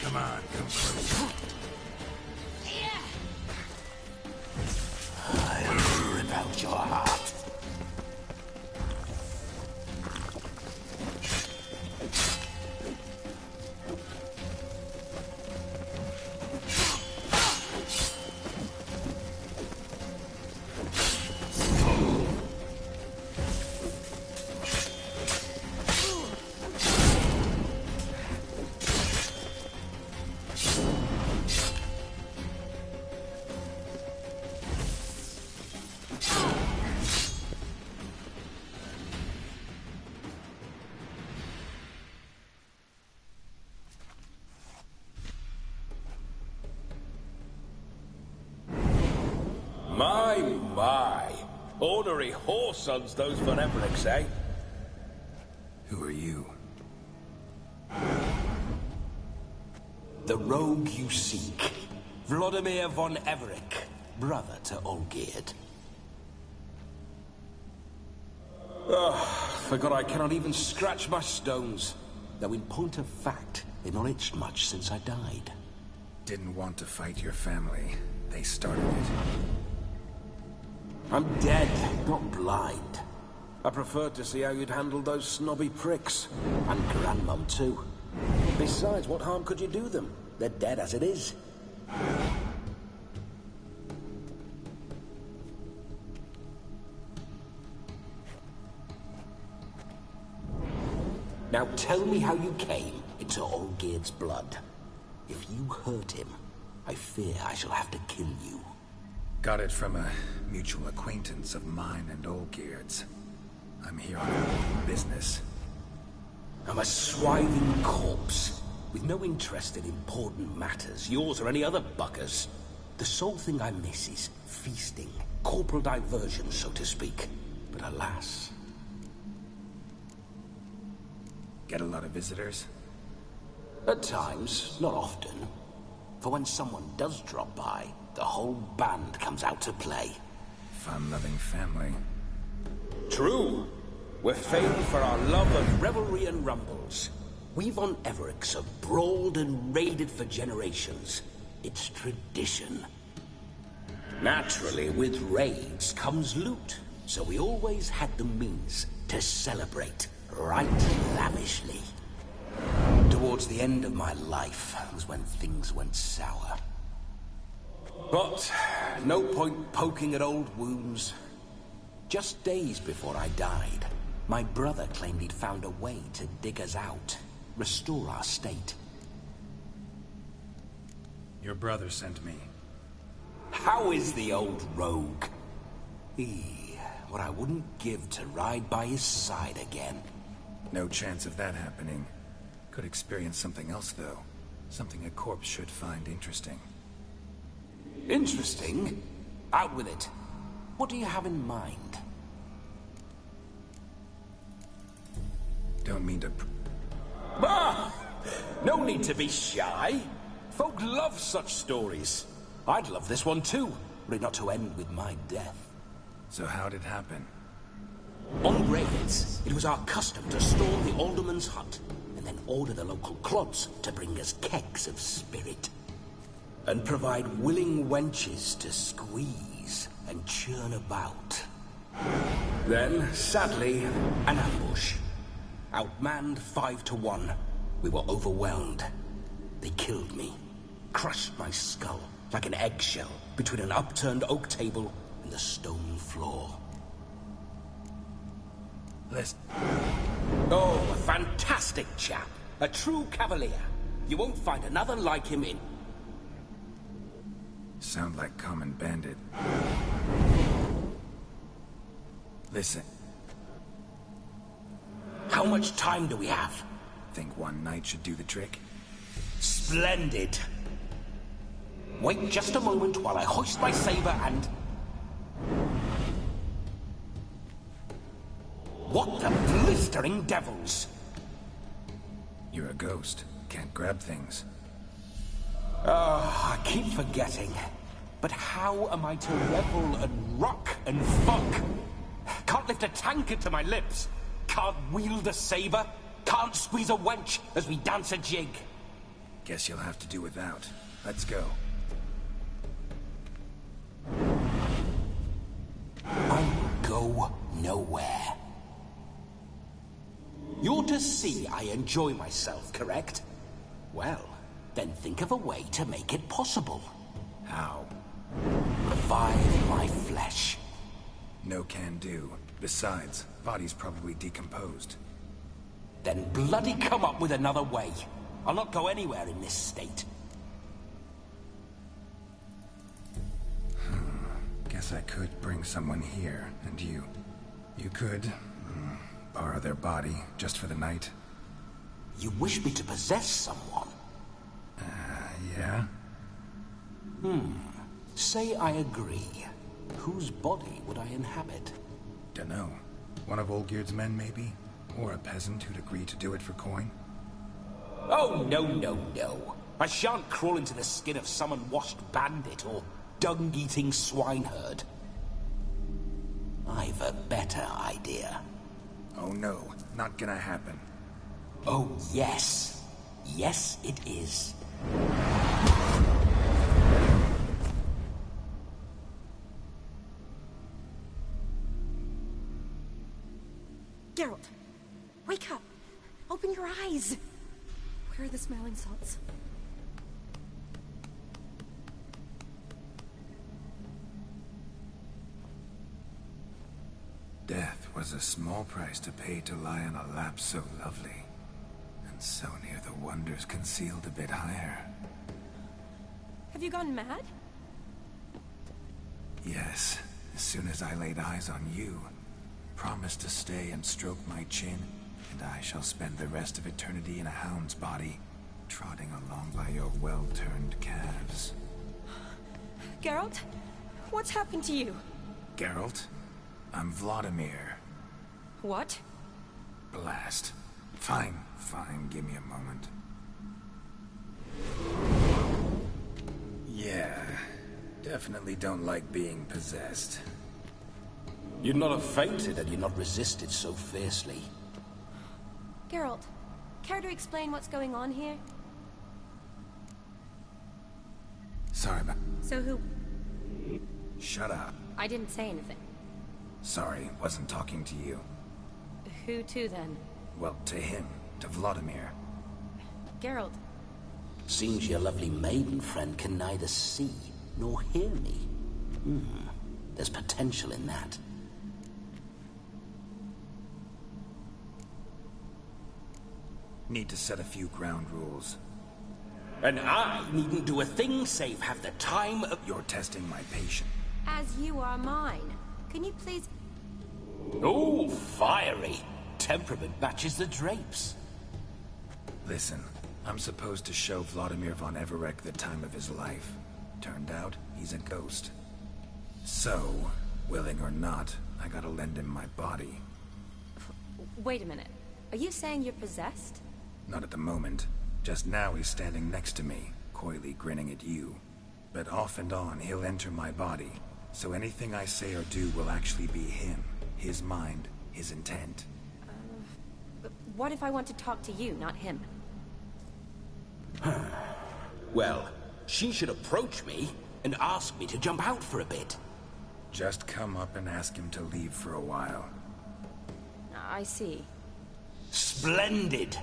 Come on, come closer. I'll rip out your heart. My. Ornery whoresons those von Everecs, eh? Who are you? The rogue you seek. Vladimir von Everec, brother to Olgierd. Forgot I cannot even scratch my stones. Though in point of fact, they've not itched much since I died. Didn't want to fight your family. They started it. I'm dead, not blind. I preferred to see how you'd handle those snobby pricks. And Grandmum, too. Besides, what harm could you do them? They're dead as it is. Now tell me how you came into Olgierd's blood. If you hurt him, I fear I shall have to kill you. Got it from a mutual acquaintance of mine and Olgierd's. I'm here on business. I'm a swiving corpse, with no interest in important matters, yours or any other buggers. The sole thing I miss is feasting, corporal diversion, so to speak. But alas... Get a lot of visitors? At times, not often. For when someone does drop by, the whole band comes out to play. Fun-loving family. True. We're famed for our love of revelry and rumbles. We von Everecs have brawled and raided for generations. It's tradition. Naturally, with raids comes loot, so we always had the means to celebrate right lavishly. Towards the end of my life was when things went sour. But no point poking at old wounds. Just days before I died, my brother claimed he'd found a way to dig us out, restore our state. Your brother sent me. How is the old rogue? What I wouldn't give to ride by his side again. No chance of that happening. Could experience something else, though. Something a corpse should find interesting. Interesting? Out with it. What do you have in mind? Don't mean to... No need to be shy. Folk love such stories. I'd love this one too, were it not to end with my death. So how'd it happen? On raids, it was our custom to storm the alderman's hut, and then order the local clods to bring us kegs of spirit. And provide willing wenches to squeeze and churn about. Then, sadly, an ambush. Outmanned 5 to 1. We were overwhelmed. They killed me. Crushed my skull like an eggshell between an upturned oak table and the stone floor. Oh, a fantastic chap. A true cavalier. You won't find another like him in... Sound like common bandit. Listen. How much time do we have? Think one night should do the trick? Splendid. Wait just a moment while I hoist my saber and... What the blistering devils? You're a ghost. Can't grab things. I keep forgetting. But how am I to revel and rock and fuck? Can't lift a tankard to my lips. Can't wield a saber. Can't squeeze a wench as we dance a jig. Guess you'll have to do without. Let's go. I will go nowhere. You're to see I enjoy myself, correct? Well, then think of a way to make it possible. How? Revive my flesh. No can do. Besides, body's probably decomposed. Then bloody come up with another way. I'll not go anywhere in this state. Guess I could bring someone here, and you could borrow their body just for the night. You wish me to possess someone? Yeah? Say I agree. Whose body would I inhabit? Dunno. One of Olgierd's men, maybe? Or a peasant who'd agree to do it for coin? Oh, no, no, no. I shan't crawl into the skin of some unwashed bandit or dung-eating swineherd. I've a better idea. Oh no, not gonna happen. Oh yes. Yes, it is. Geralt, wake up. Open your eyes. Where are the smelling salts? Death was a small price to pay to lie on a lap so lovely, and so near the wonders concealed a bit higher. Have you gone mad? Yes, as soon as I laid eyes on you, promised to stay and stroke my chin, and I shall spend the rest of eternity in a hound's body, trotting along by your well-turned calves. Geralt? What's happened to you? Geralt? I'm Vladimir. What? Blast. Fine, give me a moment. Yeah, definitely don't like being possessed. You'd not have fainted had you not resisted so fiercely. Geralt, care to explain what's going on here? Sorry, So who... Shut up. I didn't say anything. Sorry, wasn't talking to you. Who to, then? Well, to him. To Vladimir. Geralt. Seems your lovely maiden friend can neither see nor hear me. There's potential in that. Need to set a few ground rules. And I needn't do a thing save have the time of... You're testing my patience. As you are mine. Can you please... Oh, fiery. Temperament matches the drapes. Listen, I'm supposed to show Vladimir von Everec the time of his life. Turned out, he's a ghost. So, willing or not, I gotta lend him my body. Wait a minute. Are you saying you're possessed? Not at the moment. Just now he's standing next to me, coyly grinning at you. But off and on, he'll enter my body. So anything I say or do will actually be him. His mind, his intent. What if I want to talk to you, not him? Well, she should approach me and ask me to jump out for a bit. Just come up and ask him to leave for a while. I see. Splendid!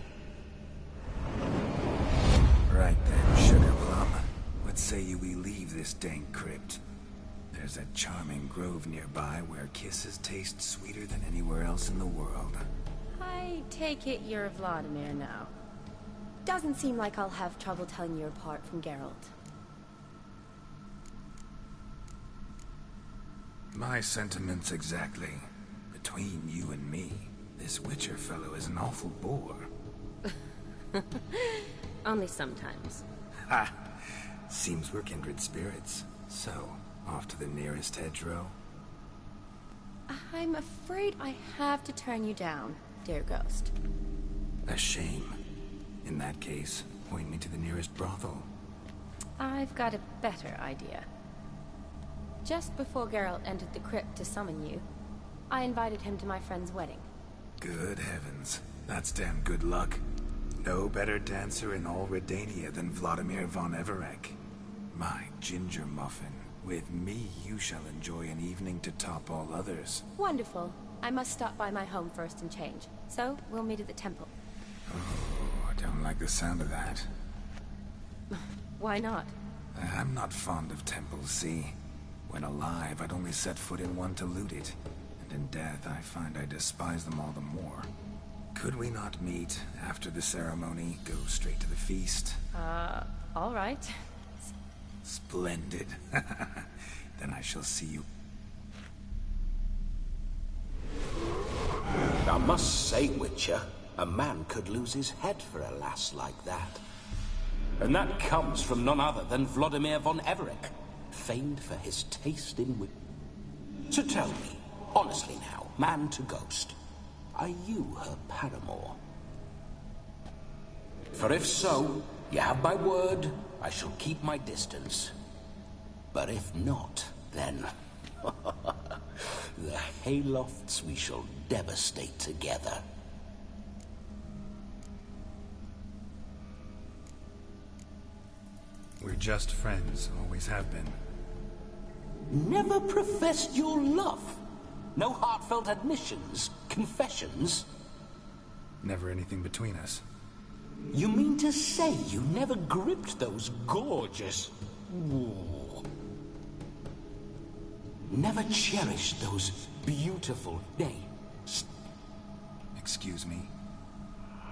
Right then, Sugar Plum. What say you we leave this dank crypt? There's a charming grove nearby where kisses taste sweeter than anywhere else in the world. I take it you're Vladimir now. Doesn't seem like I'll have trouble telling you apart from Geralt. My sentiments exactly. Between you and me, this Witcher fellow is an awful bore. Only sometimes. Ha! Seems we're kindred spirits. So, off to the nearest hedgerow? I'm afraid I have to turn you down, dear ghost. A shame. In that case, point me to the nearest brothel. I've got a better idea. Just before Geralt entered the crypt to summon you, I invited him to my friend's wedding. Good heavens. That's damn good luck. No better dancer in all Redania than Vladimir von Everec. My ginger muffin. With me, you shall enjoy an evening to top all others. Wonderful. I must stop by my home first and change. So, we'll meet at the temple. Oh, I don't like the sound of that. Why not? I'm not fond of temples, see? When alive, I'd only set foot in one to loot it. And in death, I find I despise them all the more. Could we not meet after the ceremony, go straight to the feast? All right. Splendid. Then I shall see you. I must say, Witcher, a man could lose his head for a lass like that. And that comes from none other than Vladimir von Everec, famed for his taste in wit. So tell me, honestly now, man to ghost, are you her paramour? For if so, You have my word, I shall keep my distance. But if not, then... the Haylofts we shall devastate together. We're just friends, always have been. Never professed your love? No heartfelt admissions, confessions? Never anything between us. You mean to say you never gripped those gorgeous... Ooh. Never cherished those beautiful names? Excuse me?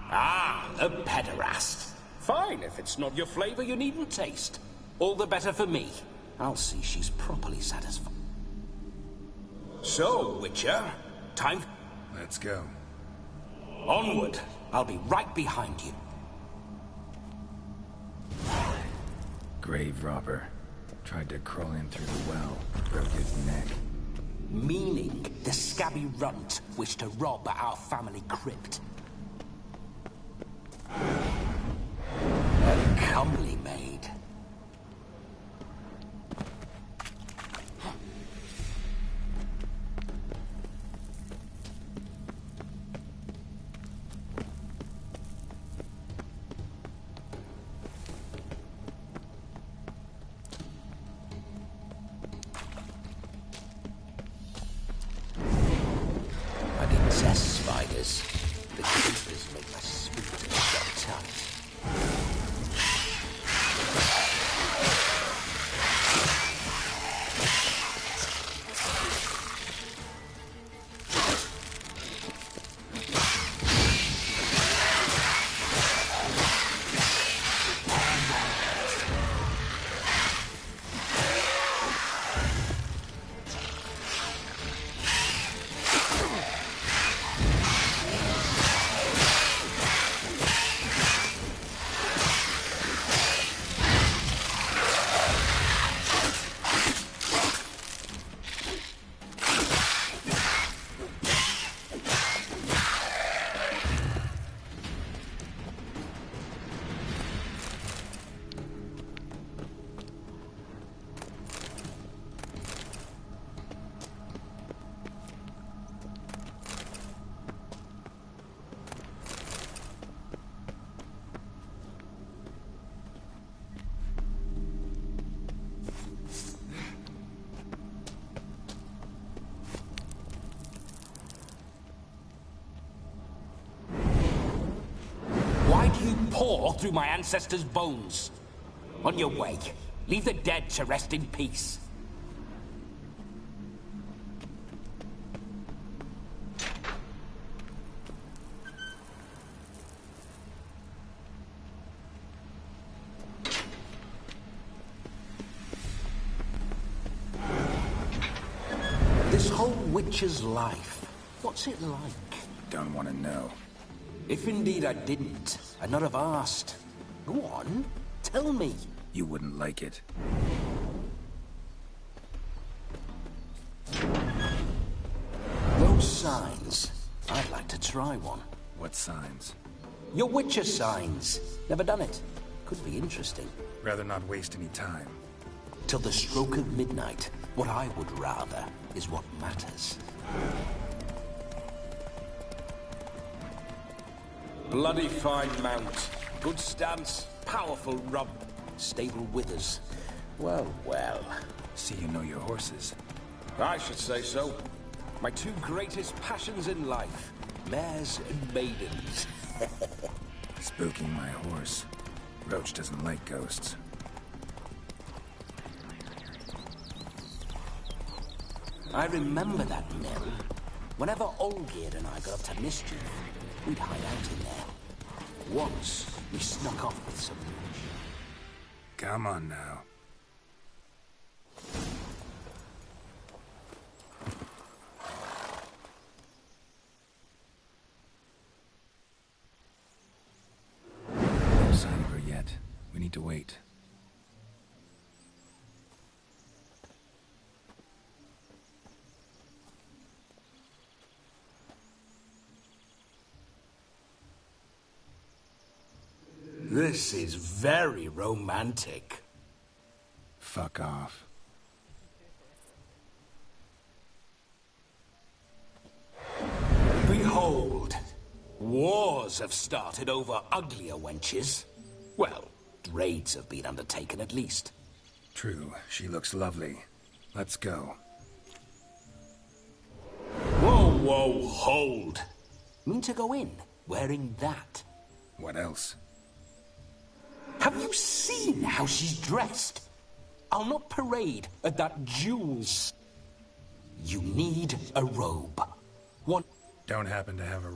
Ah, a pederast. Fine, if it's not your flavor, you needn't taste. All the better for me. I'll see she's properly satisfied. So, Witcher, time... Let's go. Onward. I'll be right behind you. Grave robber. Tried to crawl in through the well, broke his neck. Meaning the scabby runt wished to rob our family crypt. A comely maid. I detest spiders. The creepers make my sphincter shut tight. Why do you paw through my ancestors' bones? On your way, leave the dead to rest in peace. This whole Witcher's life, what's it like? Don't want to know. If indeed I didn't, I'd not have asked. Go on, tell me. You wouldn't like it. Those signs. I'd like to try one. What signs? Your Witcher signs. Never done it. Could be interesting. Rather not waste any time. Till the stroke of midnight, what I would rather is what matters. Bloody fine mount. Good stance, powerful rump, stable withers. Well, well. See you know your horses. I should say so. My two greatest passions in life. Mares and maidens. Spooking my horse. Roach doesn't like ghosts. I remember that mill. Whenever Olgierd and I got up to mischief, we'd hide out in there. Once, we snuck off with some mooch. Come on now. No sign of her yet. We need to wait. This is very romantic. Fuck off. Behold, wars have started over uglier wenches. Well, raids have been undertaken at least. True, she looks lovely. Let's go. Whoa, whoa, hold. Mean to go in, wearing that. What else? Have you seen how she's dressed? I'll not parade at that jewels. You need a robe. One... Don't happen to have a...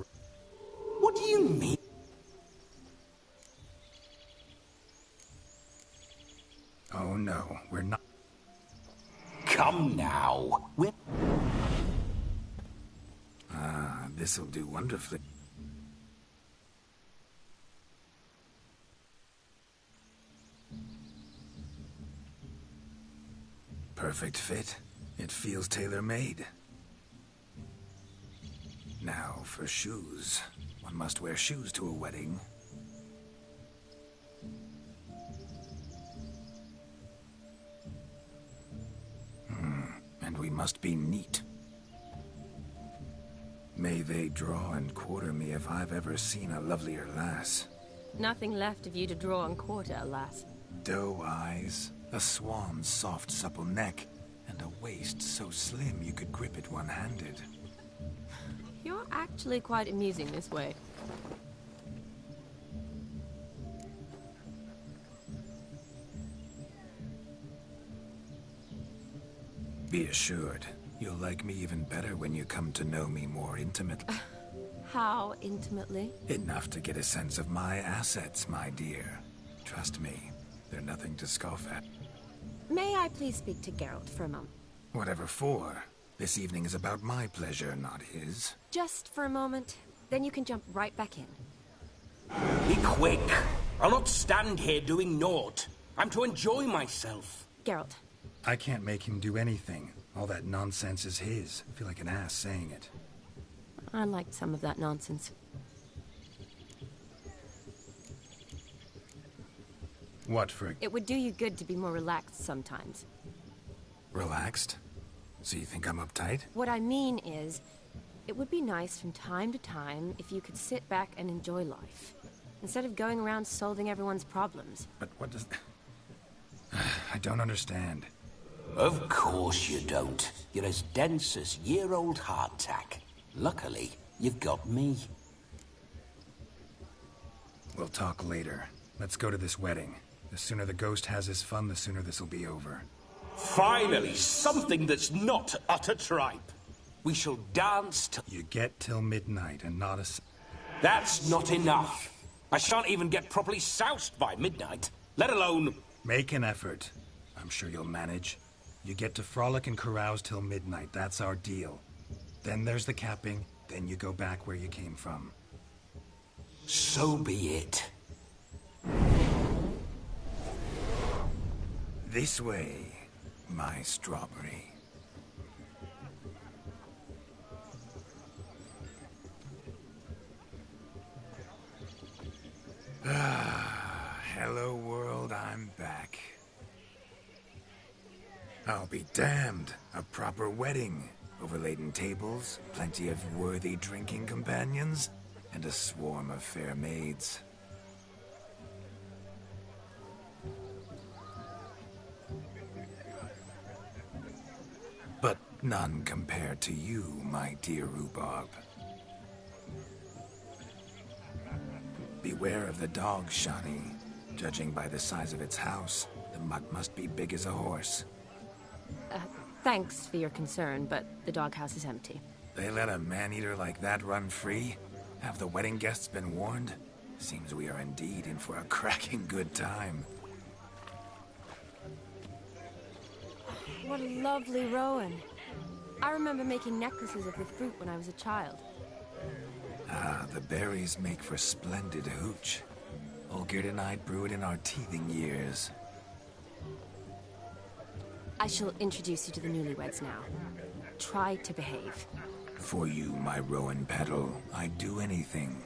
What do you mean? Oh no, we're not... Come now. We're... Ah, this'll do wonderfully. Perfect fit. It feels tailor-made. Now for shoes. One must wear shoes to a wedding. And we must be neat. May they draw and quarter me if I've ever seen a lovelier lass. Nothing left of you to draw and quarter, alas. Doe eyes, a swan's soft supple neck, and a waist so slim you could grip it one-handed. You're actually quite amusing this way. Be assured, you'll like me even better when you come to know me more intimately. How intimately? Enough to get a sense of my assets, my dear. Trust me, they're nothing to scoff at. May I please speak to Geralt for a moment? Whatever for. This evening is about my pleasure, not his. Just for a moment, then you can jump right back in. Be quick. I'll not stand here doing naught. I'm to enjoy myself. Geralt. I can't make him do anything. All that nonsense is his. I feel like an ass saying it. I liked some of that nonsense. What for? It would do you good to be more relaxed sometimes. Relaxed? So you think I'm uptight? What I mean is, it would be nice from time to time if you could sit back and enjoy life, instead of going around solving everyone's problems. But what does... I don't understand. Of course you don't. You're as dense as year-old hardtack. Luckily, you've got me. We'll talk later. Let's go to this wedding. The sooner the ghost has his fun, the sooner this'll be over. Finally, something that's not utter tripe. We shall dance till... You get till midnight and not a... That's not enough. I shan't even get properly soused by midnight, let alone... Make an effort. I'm sure you'll manage. You get to frolic and carouse till midnight. That's our deal. Then there's the capping. Then you go back where you came from. So be it. This way, my strawberry. Hello world, I'm back. I'll be damned. A proper wedding. Overladen tables, plenty of worthy drinking companions, and a swarm of fair maids. But none compared to you, my dear Rhubarb. Beware of the dog, Shani. Judging by the size of its house, the mutt must be big as a horse. Thanks for your concern, but the doghouse is empty. They let a man-eater like that run free? Have the wedding guests been warned? Seems we are indeed in for a cracking good time. What a lovely rowan. I remember making necklaces of the fruit when I was a child. Ah, the berries make for splendid hooch. Olgerd and I brew it in our teething years. I shall introduce you to the newlyweds now. Try to behave. For you, my rowan petal, I'd do anything.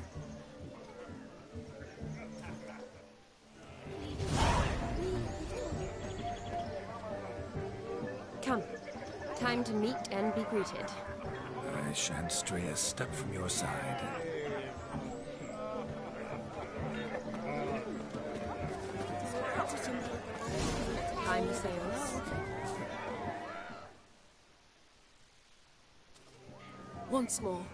time to meet and be greeted. I shan't stray a step from your side. Time to sails. Once more,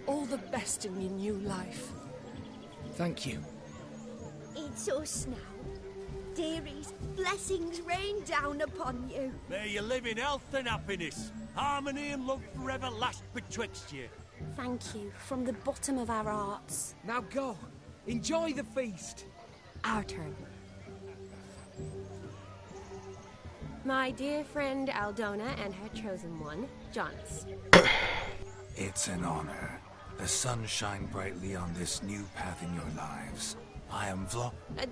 all the best in your new life. Thank you. It's us now. Dearies, blessings rain down upon you. May you live in health and happiness. Harmony and love forever last betwixt you. Thank you from the bottom of our hearts. Now go. Enjoy the feast. Our turn. My dear friend Aldona and her chosen one, Jonas. It's an honor. The sun shine brightly on this new path in your lives. I am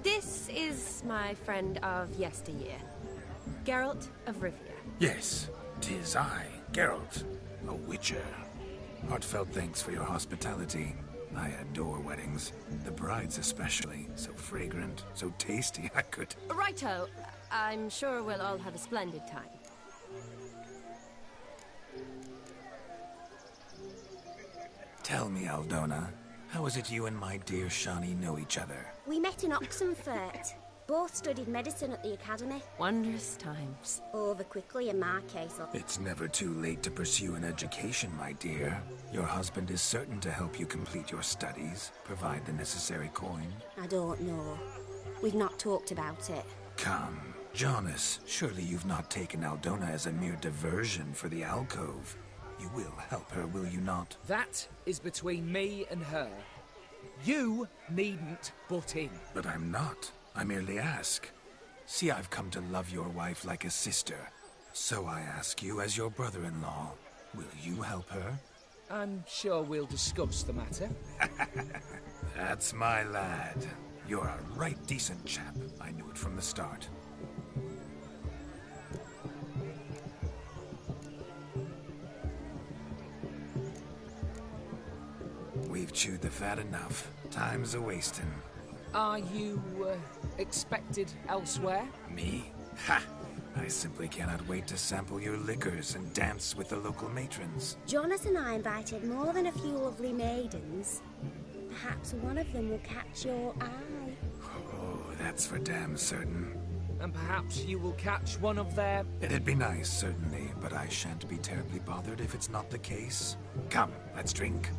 This is my friend of yesteryear, Geralt of Rivia. Yes, 'tis I, Geralt, a witcher. Heartfelt thanks for your hospitality. I adore weddings. The brides especially. So fragrant, so tasty, I could... Righto. I'm sure we'll all have a splendid time. Tell me, Aldona, how is it you and my dear Shani know each other? We met in Oxenfurt. Both studied medicine at the academy. Wondrous times. Over quickly in my case. It's never too late to pursue an education, my dear. Your husband is certain to help you complete your studies, provide the necessary coin. I don't know. We've not talked about it. Come, Jonas, surely you've not taken Aldona as a mere diversion for the alcove. You will help her, will you not? That is between me and her. You needn't butt in. But I'm not. I merely ask. See, I've come to love your wife like a sister. So I ask you as your brother-in-law, will you help her? I'm sure we'll discuss the matter. That's my lad. You're a right decent chap. I knew it from the start. We've chewed the fat enough. Time's a-wasting. Are you, expected elsewhere? Me? Ha! I simply cannot wait to sample your liquors and dance with the local matrons. Jonas and I invited more than a few lovely maidens. Perhaps one of them will catch your eye. Oh, that's for damn certain. And perhaps you will catch one of their... It'd be nice, certainly, but I shan't be terribly bothered if it's not the case. Come, let's drink.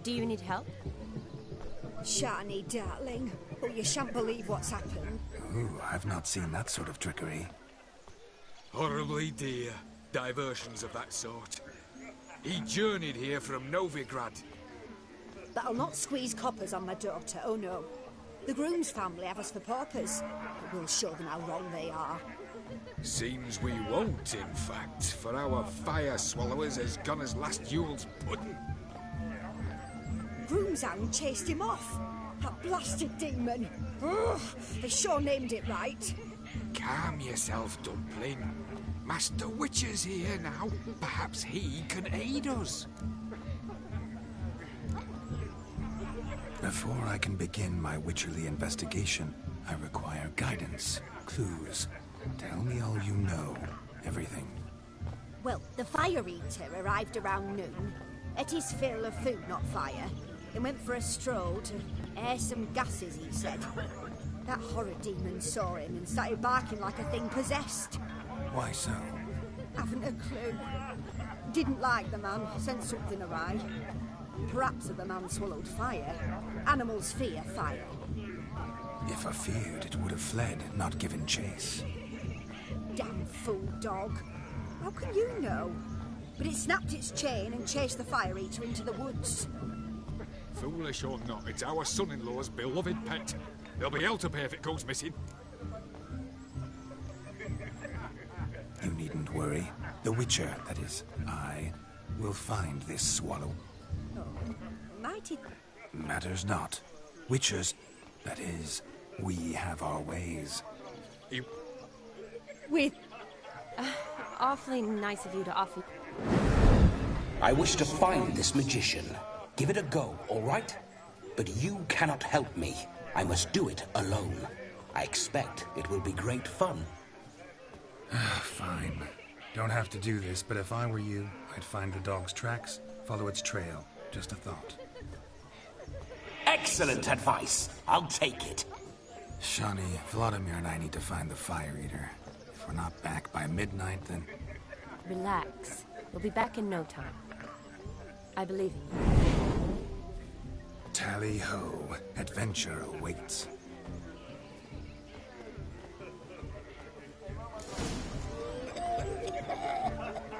Do you need help? Shani, darling. Oh, you shan't believe what's happened. Ooh, I've not seen that sort of trickery. Horribly dear diversions of that sort. He journeyed here from Novigrad. That'll not squeeze coppers on my daughter, oh no. The groom's family have us for paupers, but we'll show them how wrong they are. Seems we won't, in fact, for our fire swallowers has gone as last Yule's pudding. Groomshound chased him off. That blasted demon. Ugh, they sure named it right. Calm yourself, Dumpling. Master Witcher's here now. Perhaps he can aid us. Before I can begin my witcherly investigation, I require guidance, clues. Tell me all you know. Everything. Well, the Fire Eater arrived around noon. Ate his fill of food, not fire. He went for a stroll to air some gases, he said. That horror demon saw him and started barking like a thing possessed. Why so? Haven't a clue. Didn't like the man, sensed something awry. Perhaps if the man swallowed fire. Animals fear fire. If I feared, it would have fled, not given chase. Damn fool dog. How can you know? But it snapped its chain and chased the fire eater into the woods. Foolish or not, it's our son-in-law's beloved pet. There'll be hell to pay if it goes missing. You needn't worry. The Witcher, that is, I, will find this swallow. Oh, mighty... Matters not. Witchers, that is, we have our ways. With... Awfully nice of you to offer... I wish to find this magician. Give it a go, all right? But you cannot help me. I must do it alone. I expect it will be great fun. Fine. Don't have to do this, but if I were you, I'd find the dog's tracks, follow its trail. Just a thought. Excellent advice. I'll take it. Shani, Vladimir and I need to find the Fire Eater. If we're not back by midnight, then... Relax. We'll be back in no time. I believe in you. Tally-ho. Adventure awaits.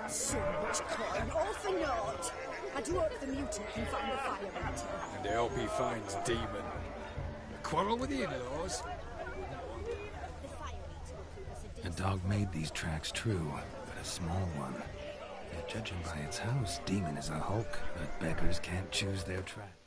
So much coin, all for naught. I do hope the mutant can find the fire eater. And I hope he finds Demon. A quarrel with the in-laws? A dog made these tracks true, but a small one. Yet judging by its house, Demon is a hulk, but beggars can't choose their track.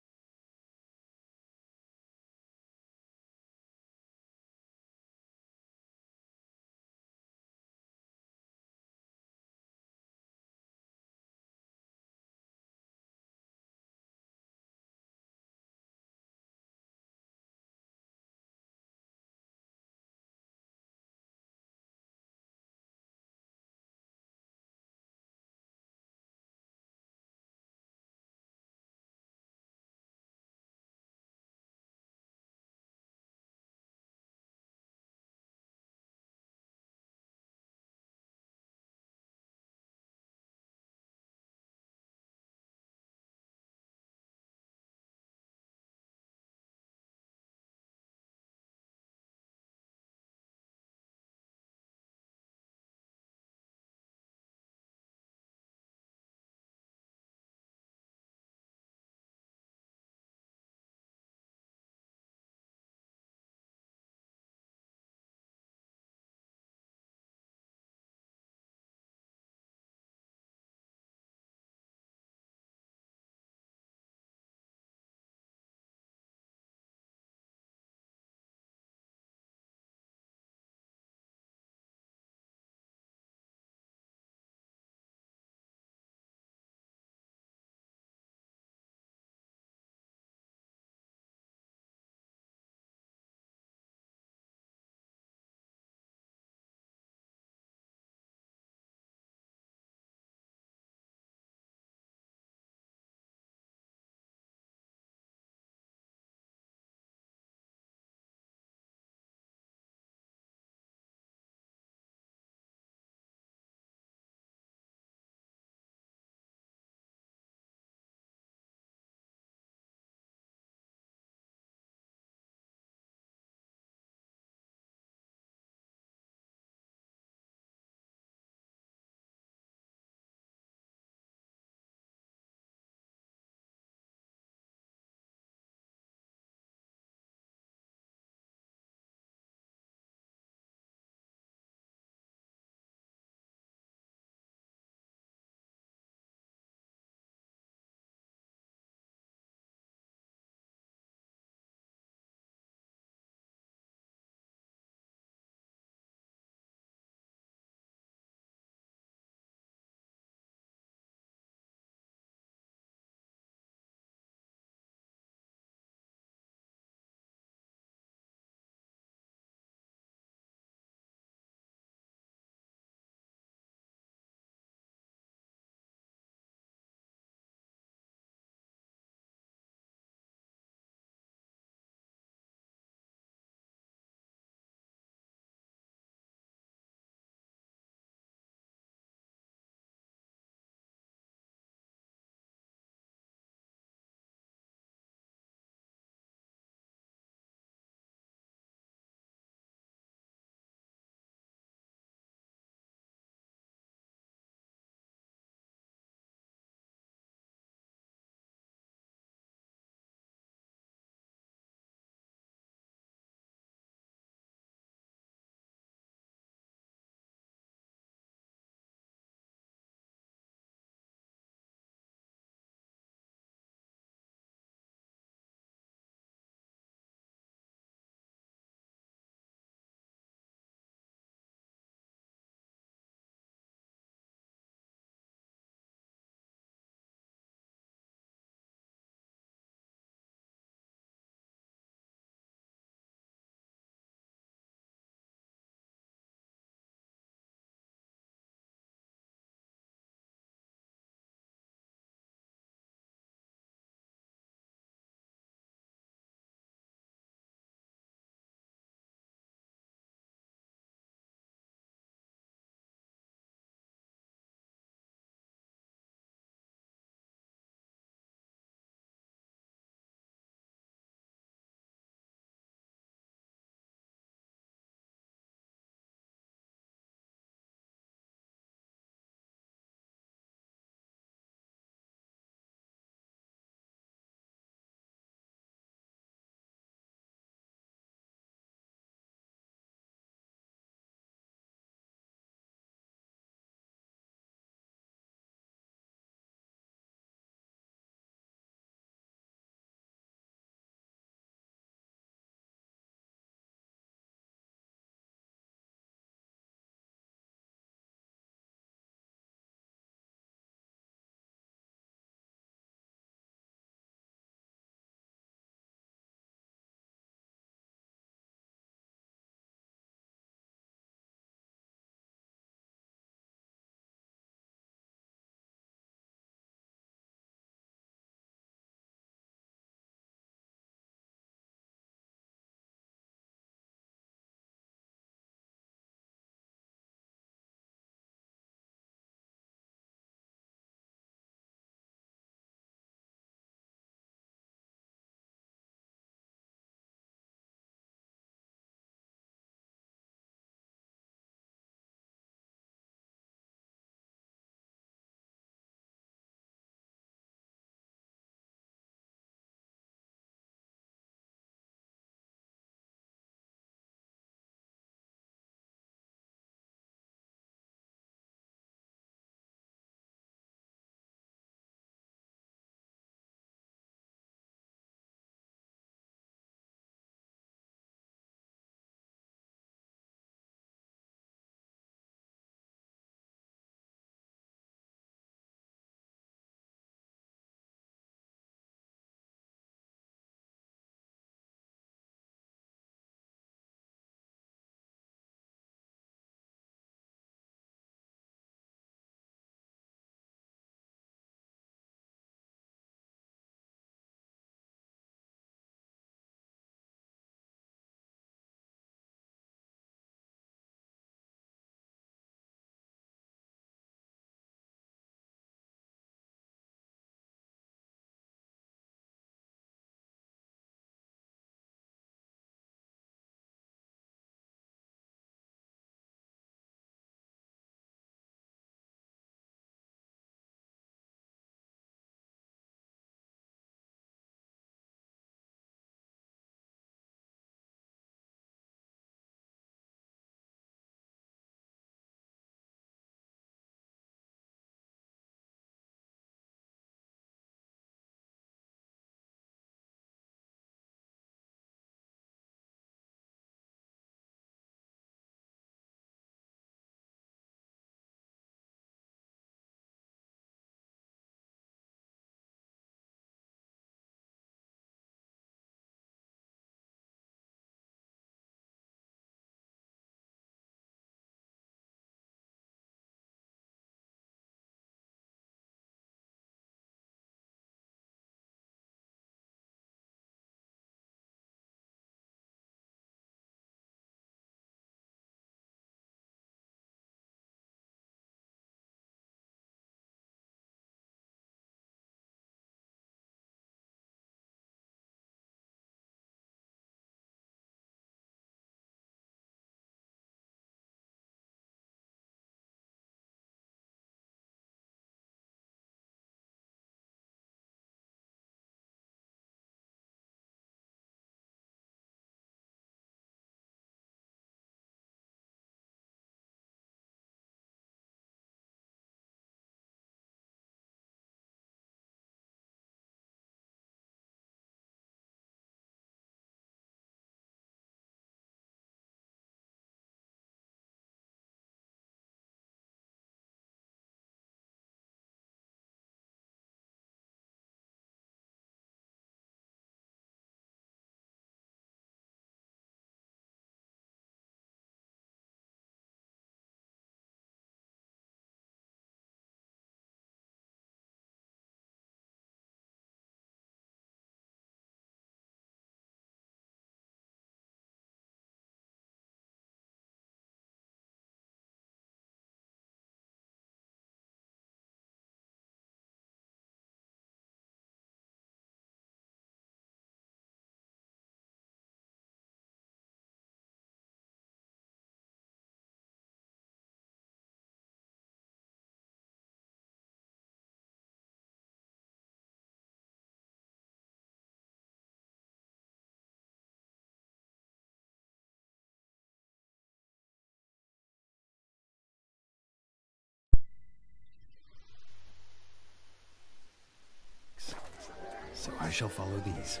shall follow these.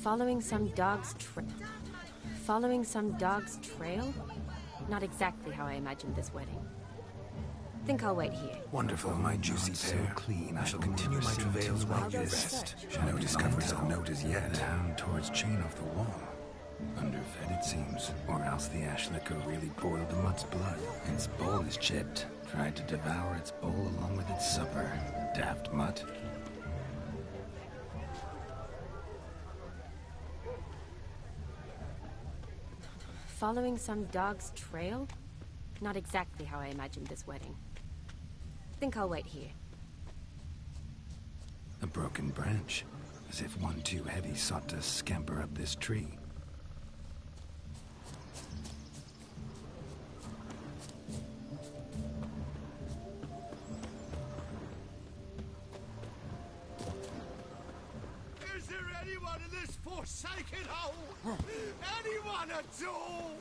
Following some dog's trail? Not exactly how I imagined this wedding. Think I'll wait here. Wonderful, my juicy pair. So clean, I shall continue my travails while you rest. No discoveries of note as yet. Down towards chain off the wall. Underfed, it seems. Or else the ash liquor really boiled the mutt's blood. Its bowl is chipped. Tried to devour its bowl along with its supper. Daft mutt. Following some dog's trail? Not exactly how I imagined this wedding. Think I'll wait here. A broken branch, as if one too heavy sought to scamper up this tree. Is there anyone in this forsaken hole? Anyone at all?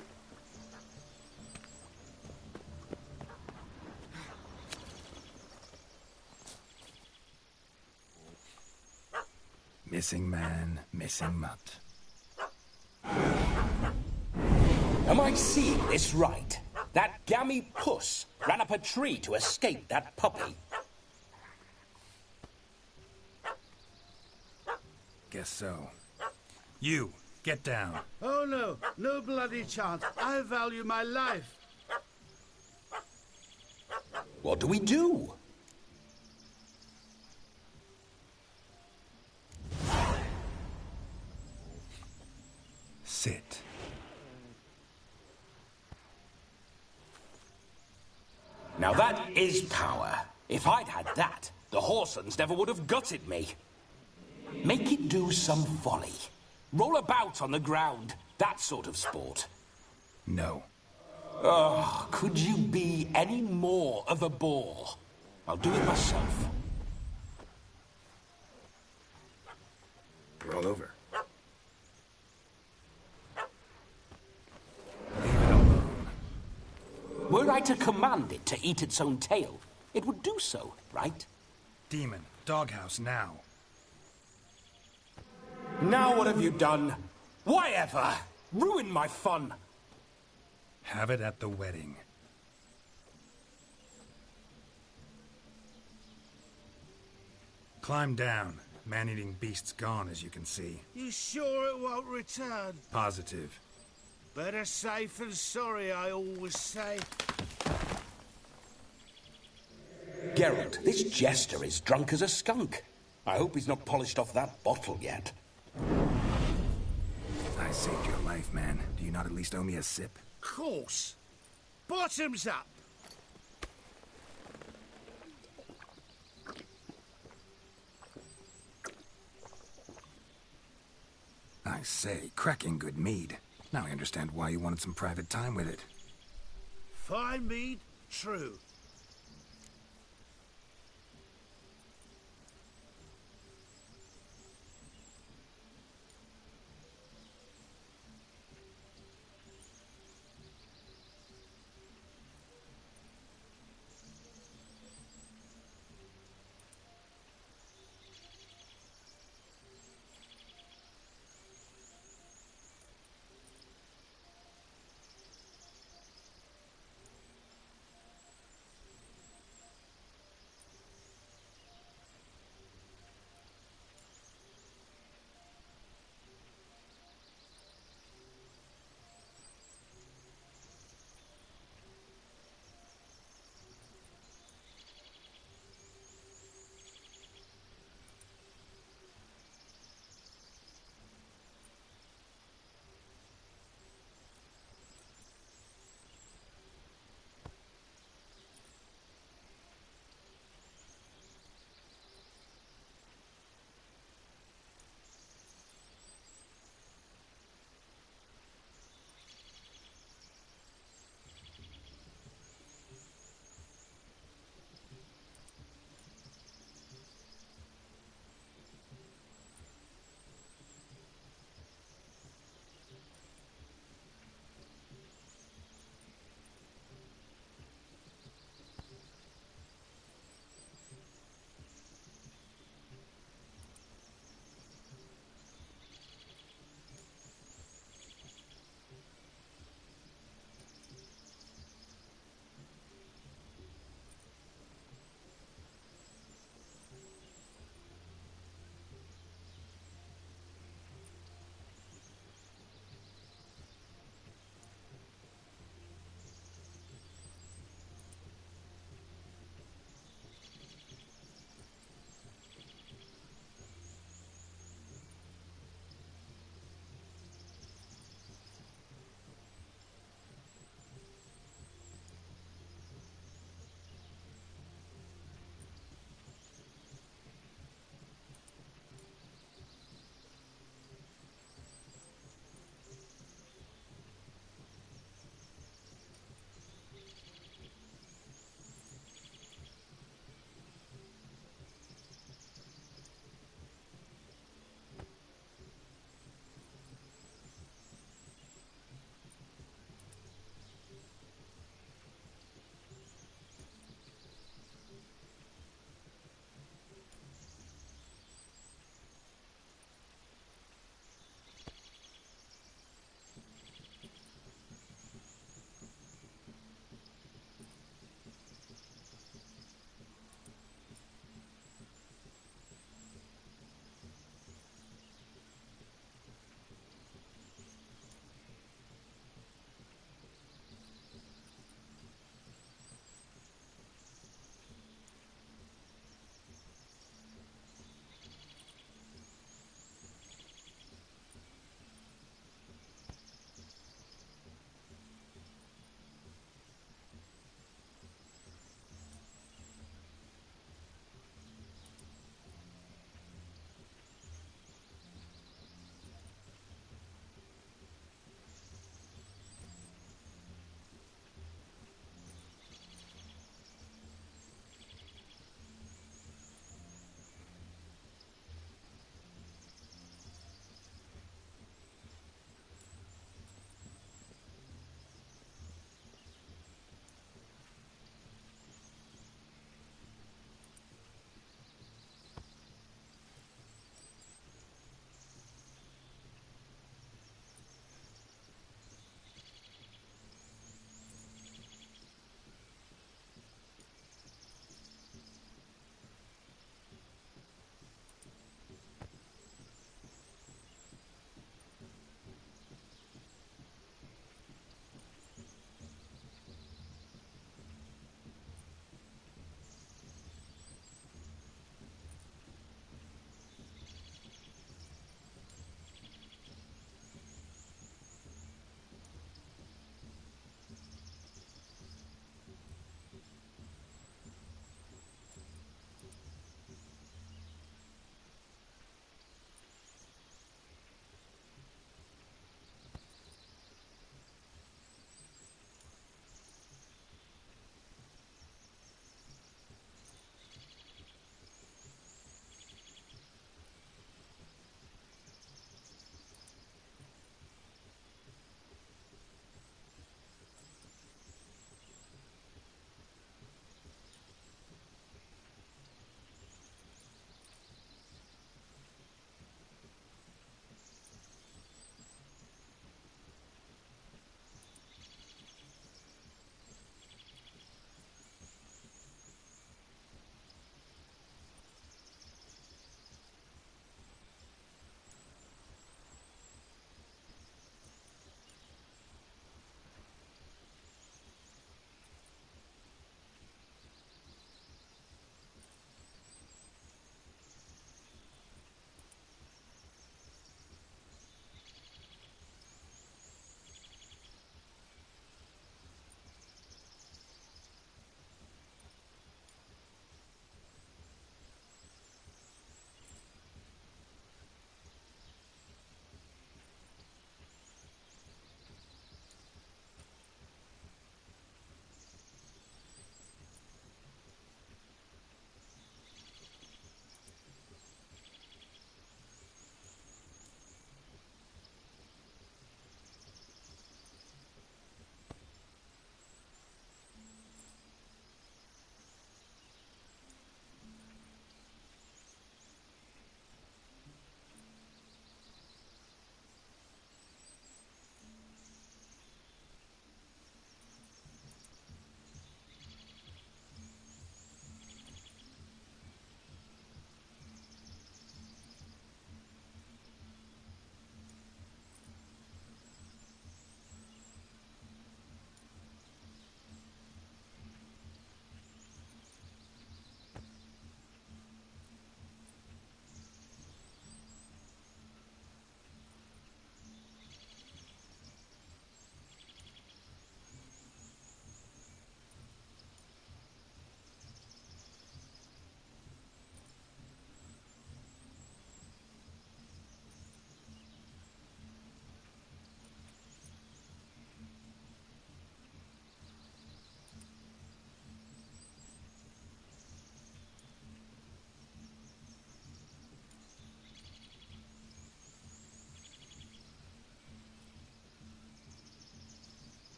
Missing man, missing mutt. Am I seeing this right? That gammy puss ran up a tree to escape that puppy. Guess so. You, get down. Oh no, no bloody chance. I value my life. What do we do? Sit. Now that is power. If I'd had that, the Horsons never would have gutted me. Make it do some volley. Roll about on the ground. That sort of sport. No. Oh, could you be any more of a bore? I'll do it myself. Roll over. Were I to command it to eat its own tail, it would do so, right? Demon, doghouse now. Now what have you done? Why ever? Ruin my fun. Have it at the wedding. Climb down. Man-eating beast's gone, as you can see. You sure it won't return? Positive. Better safe than sorry, I always say. Geralt, this jester is drunk as a skunk. I hope he's not polished off that bottle yet. I saved your life, man. Do you not at least owe me a sip? Course. Bottoms up. I say, cracking good mead. Now I understand why you wanted some private time with it. Fine mead, true.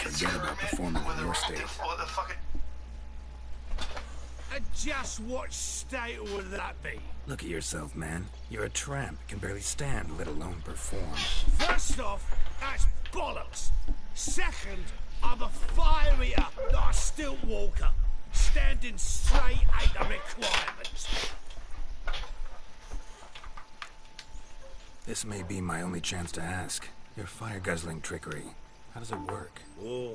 forget about performing in your state. And just what state would that be? Look at yourself, man. You're a tramp, can barely stand, let alone perform. First off, that's bollocks. Second, I'm a fire eater, not a stilt walker. Standing straight ain't a requirement. This may be my only chance to ask. Your fire-guzzling trickery, how does it work? Oh,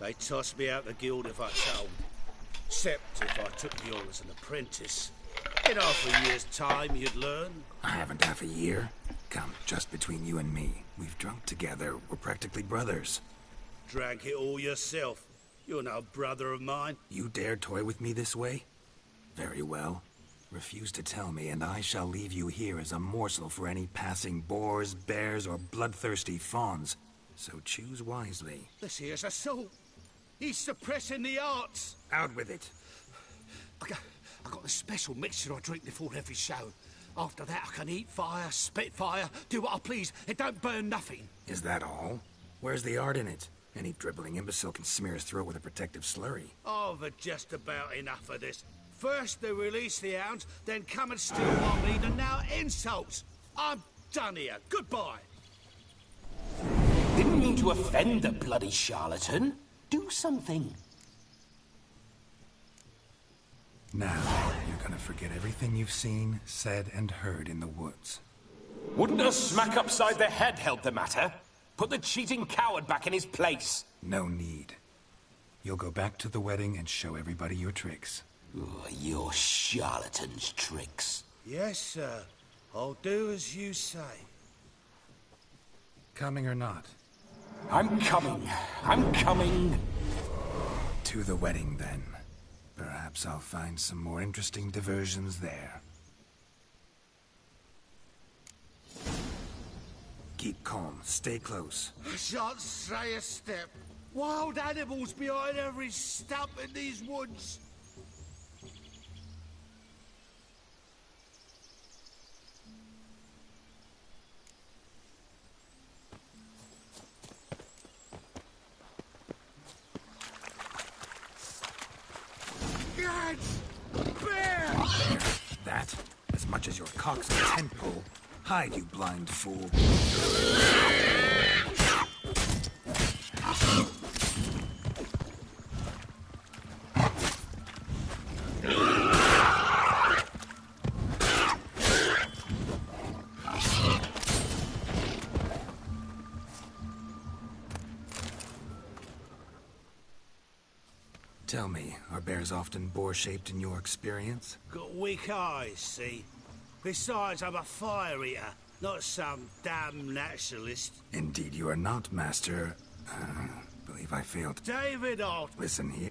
they toss me out the guild if I told. Except if I took you on as an apprentice. In half a year's time, you'd learn. I haven't half a year. Come, just between you and me. We've drunk together. We're practically brothers. Drank it all yourself. You're no brother of mine. You dare toy with me this way? Very well. Refuse to tell me, and I shall leave you here as a morsel for any passing boars, bears, or bloodthirsty fawns. So choose wisely. This here's assault. He's suppressing the arts. Out with it. I got a special mixture I drink before every show. After that, I can eat fire, spit fire, do what I please. It don't burn nothing. Is that all? Where's the art in it? Any dribbling imbecile can smear his throat with a protective slurry. I've had just about enough of this. First they release the hounds, then come and steal my meat, and now insults. I'm done here. Goodbye. Didn't mean to offend the bloody charlatan. Do something. Now, you're gonna forget everything you've seen, said, and heard in the woods. Wouldn't a smack upside the head help the matter? Put the cheating coward back in his place. No need. You'll go back to the wedding and show everybody your tricks. Oh, your charlatan's tricks. Yes, sir. I'll do as you say. Coming or not? I'm coming. I'm coming. To the wedding, then. Perhaps I'll find some more interesting diversions there. Keep calm. Stay close. I shan't say a step. Wild animals behind every stump in these woods. Bear! That, as much as your cock's a tent pole. Hide, you blind fool. Tell me, are bears often boar-shaped in your experience? Got weak eyes, see? Besides, I'm a fire eater, not some damn naturalist. Indeed you are not, Master. Believe I failed. David Alt. Listen here.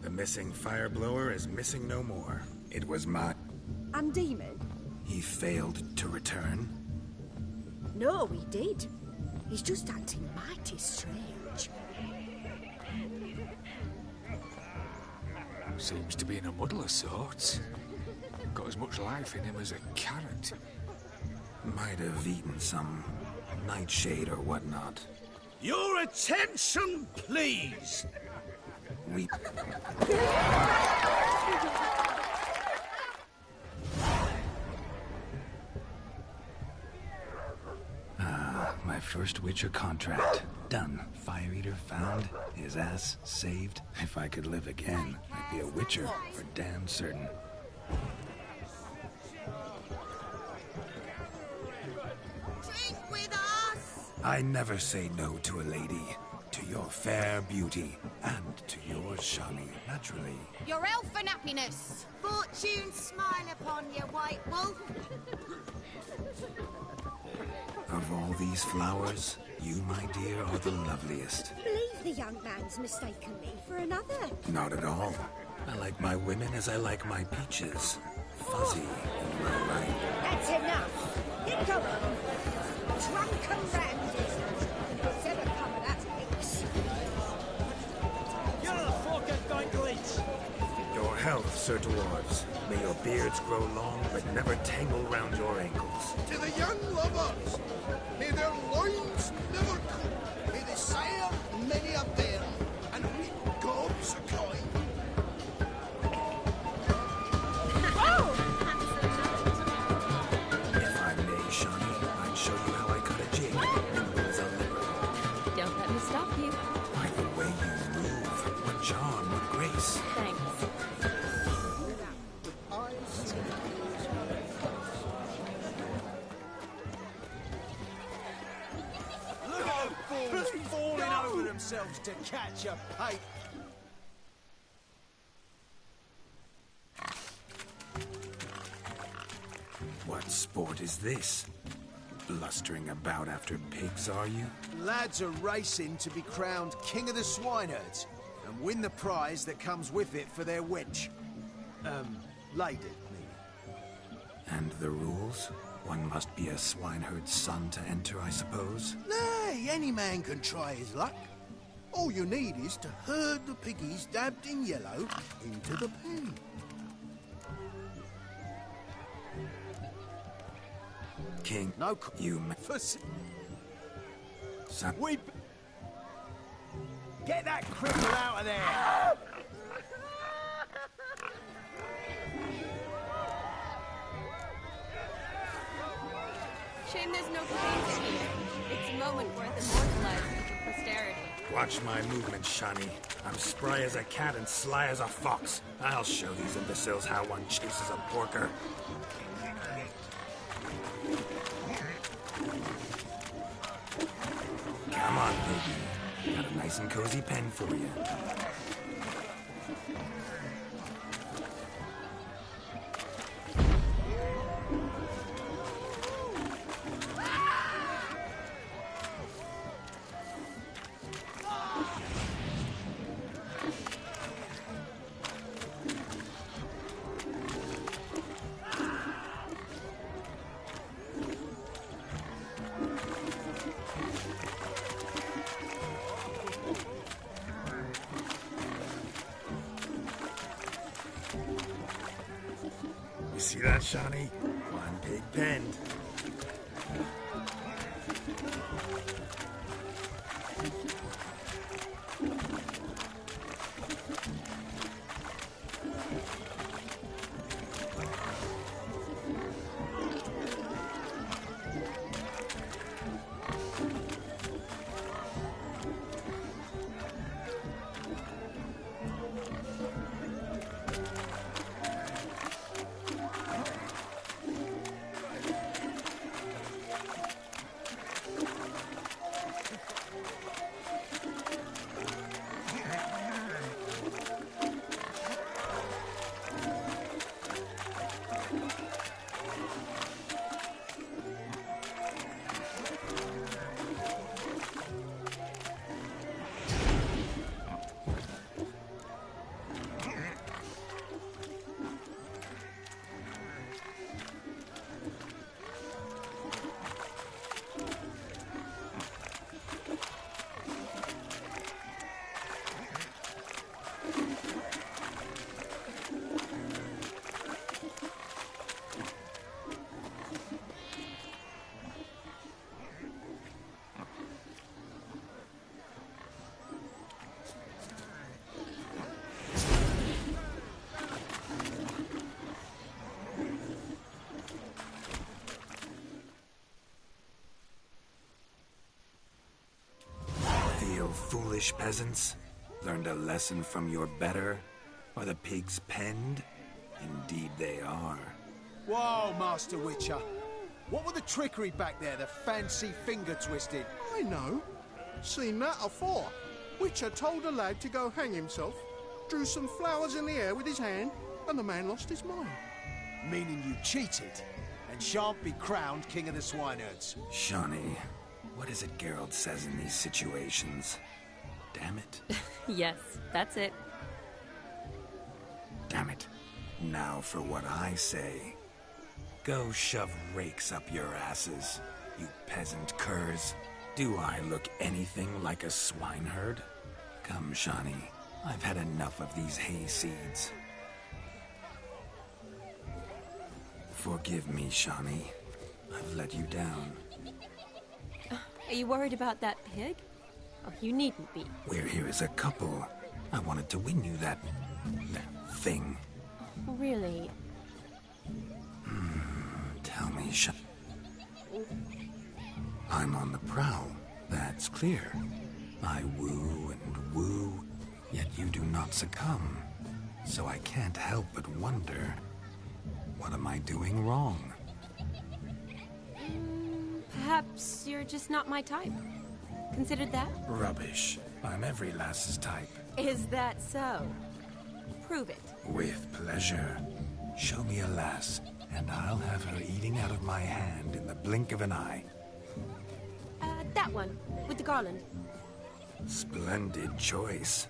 The missing fire blower is missing no more. It was my... And Demon? He failed to return. No, he did. He's just acting mighty strange. Seems to be in a muddle of sorts. Got as much life in him as a carrot. Might have eaten some nightshade or whatnot. Your attention, please! We... My first Witcher contract. Done. Fire Eater found. His ass saved. If I could live again, I'd be a Witcher for damn certain. Drink with us! I never say no to a lady. To your fair beauty, and to yours, Shani, naturally. Your elfin happiness! Fortune smile upon you, White Wolf! Of all these flowers, you, my dear, are the loveliest. Believe the young man's mistaken me for another. Not at all. I like my women as I like my peaches. Fuzzy and well ripe. That's enough. You go on. Drunken ramses. health, Sir Dwarves. May your beards grow long, but never tangle round your ankles. To the young lovers, may their loins never cool. May they sire many a bear, and reap gobs of coin. If I may, Shawnee, I'd show you how I cut a jig. Nimble as a leopard. Don't let me stop you. By the way you move, what charm, what grace. Thanks. Look at fools falling over themselves to catch a pike. What sport is this? Blustering about after pigs, are you? Lads are racing to be crowned King of the Swineherds and win the prize that comes with it for their wench. Lady, maybe. And the rules? One must be a swineherd's son to enter, I suppose? Nay, any man can try his luck. All you need is to herd the piggies dabbed in yellow into the pen. King, no, you... Son... Get that cripple out of there! Shame there's no cage here. It's a moment worth immortalizing for posterity. Watch my movement, Shawnee. I'm spry as a cat and sly as a fox. I'll show these imbeciles how one chases a porker. Come on, baby. Got a nice and cozy pen for you. You see that, Shawnee? One pig penned. Foolish peasants? Learned a lesson from your better? Are the pigs penned? Indeed they are. Whoa, Master Witcher. What were the trickery back there, the fancy finger twisting? I know. Seen that afore. Witcher told a lad to go hang himself, drew some flowers in the air with his hand, and the man lost his mind. Meaning you cheated, and shan't be crowned King of the Swineherds. Shawnee, what is it Geralt says in these situations? Damn it. Yes, that's it. Damn it. Now for what I say. Go shove rakes up your asses, you peasant curs. Do I look anything like a swineherd? Come, Shawnee. I've had enough of these hay seeds. Forgive me, Shani. I've let you down. Are you worried about that pig? Oh, you needn't be. We're here as a couple. I wanted to win you that thing. Really? Tell me, I'm on the prowl. That's clear. I woo and woo, yet you do not succumb. So I can't help but wonder, what am I doing wrong? Perhaps you're just not my type. Considered that? Rubbish. I'm every lass's type. Is that so? Prove it. With pleasure. Show me a lass, and I'll have her eating out of my hand in the blink of an eye. That one, with the garland. Splendid choice.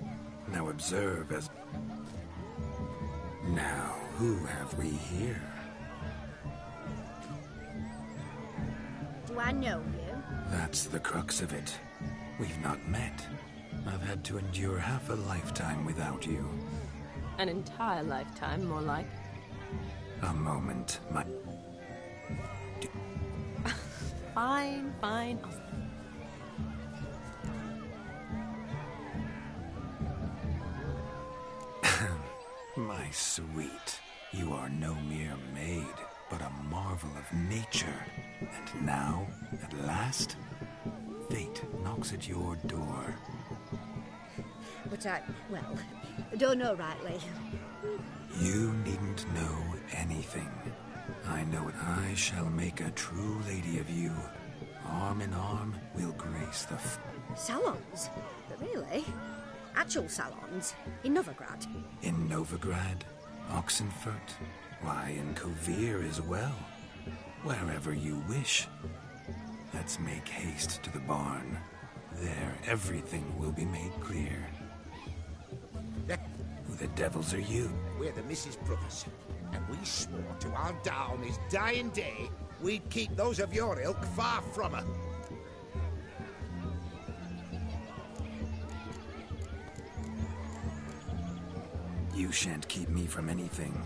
Now observe as... Now, who have we here? Do I know you? That's the crux of it. We've not met. I've had to endure half a lifetime without you. An entire lifetime, more like. A moment, my... Fine, fine. My sweet, you are no mere maid, but a marvel of nature. And now, at last, fate knocks at your door. But I don't know rightly. You needn't know anything. I know it. I shall make a true lady of you. Arm in arm, we'll grace the Salons? Really? Actual salons? In Novigrad? In Novigrad? Oxenfurt? Why, in Kovir as well. Wherever you wish. Let's make haste to the barn. There, everything will be made clear. Who the devils are you? We're the Mrs. Brothers, and we swore to our doll on his dying day we'd keep those of your ilk far from her. You shan't keep me from anything,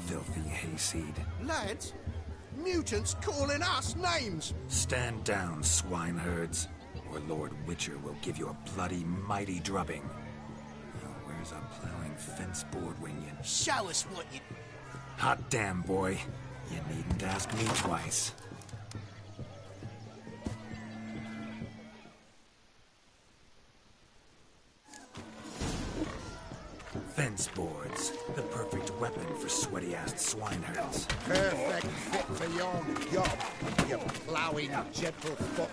filthy hayseed. Lads, mutants calling us names! Stand down, swineherds, or Lord Witcher will give you a bloody mighty drubbing. Now, where's a plowing fence board when you... Show us what you... Hot damn, boy. You needn't ask me twice. Fence boards, the perfect weapon for sweaty-assed swineherds. Perfect fit for your job, you ploughing gentle fuck.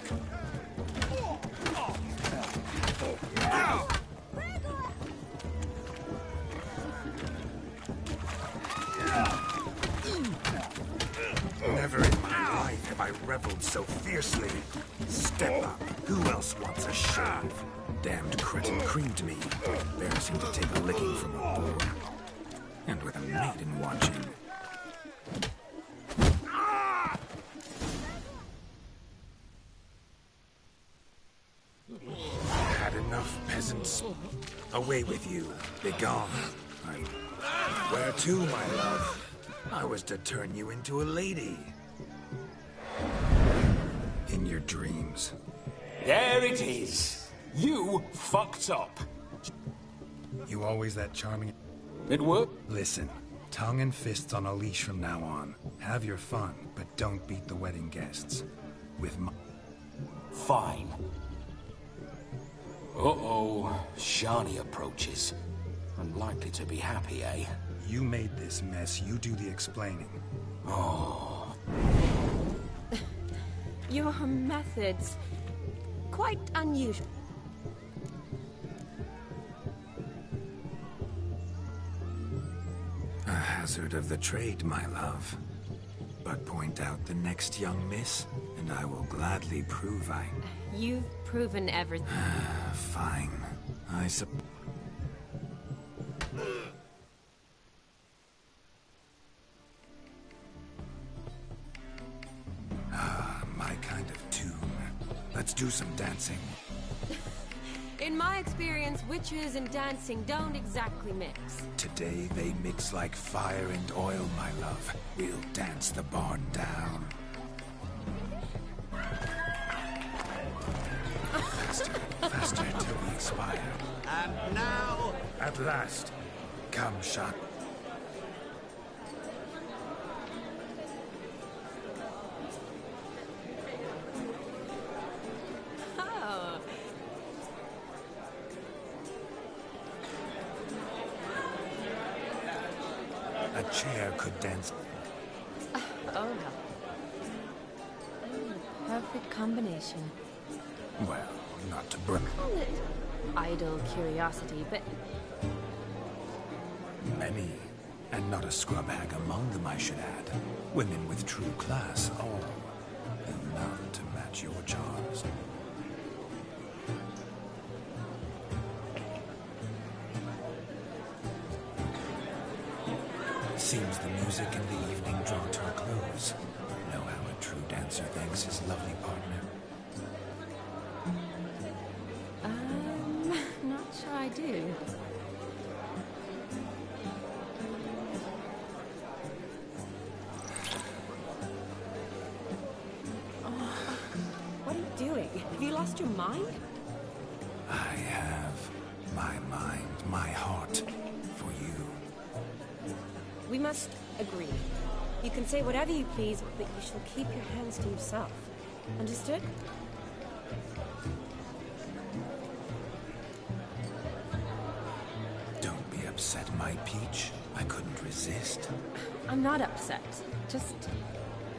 Never in my life have I reveled so fiercely. Step up. Who else wants a shave? Damned cretin creamed me, embarrassing to take a licking from a board. And with a maiden watching. Had enough, peasants. Away with you. Begone. Where to, my love? I was to turn you into a lady. In your dreams. There it is. You fucked up. You always that charming? It worked? Listen, tongue and fists on a leash from now on. Have your fun, but don't beat the wedding guests. With my... Fine. Uh-oh. Shani approaches. Unlikely to be happy, eh? You made this mess. You do the explaining. Oh. Your methods... quite unusual. A hazard of the trade, my love. But point out the next young miss, and I will gladly prove I... You've proven everything. Fine. I suppose... My kind of tune. Let's do some dancing. In my experience, witches and dancing don't exactly mix. Today they mix like fire and oil, my love. We'll dance the barn down. Faster, faster till we expire. And now... At last. Come, Sean. Oh. A chair could dance. Oh, perfect combination. Well, not to brook. Call it idle curiosity, but Many, and not a scrub hag among them, I should add. Women with true class, all. And none to match your charms. Seems the music and the evening draw to a close. Know how a true dancer thanks his lovely partner. not sure I do. What are you doing? Have you lost your mind? I have my mind, my heart, for you. We must agree. You can say whatever you please, but you shall keep your hands to yourself. Understood? Don't be upset, my peach. I couldn't resist. I'm not upset. Just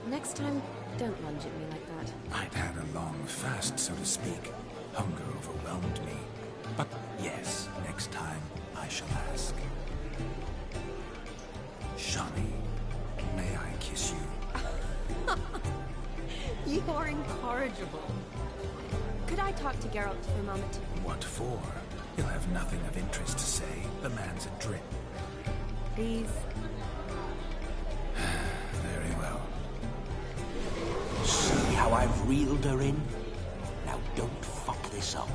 next time, don't lunge at me like that. I'd had a long fast, so to speak. Hunger overwhelmed me. But yes, next time I shall ask. Shani, may I kiss you? You are incorrigible. Could I talk to Geralt for a moment? What for? He'll have nothing of interest to say. The man's adrift. Please. Very well. See how I've reeled her in? Now don't fuck this up.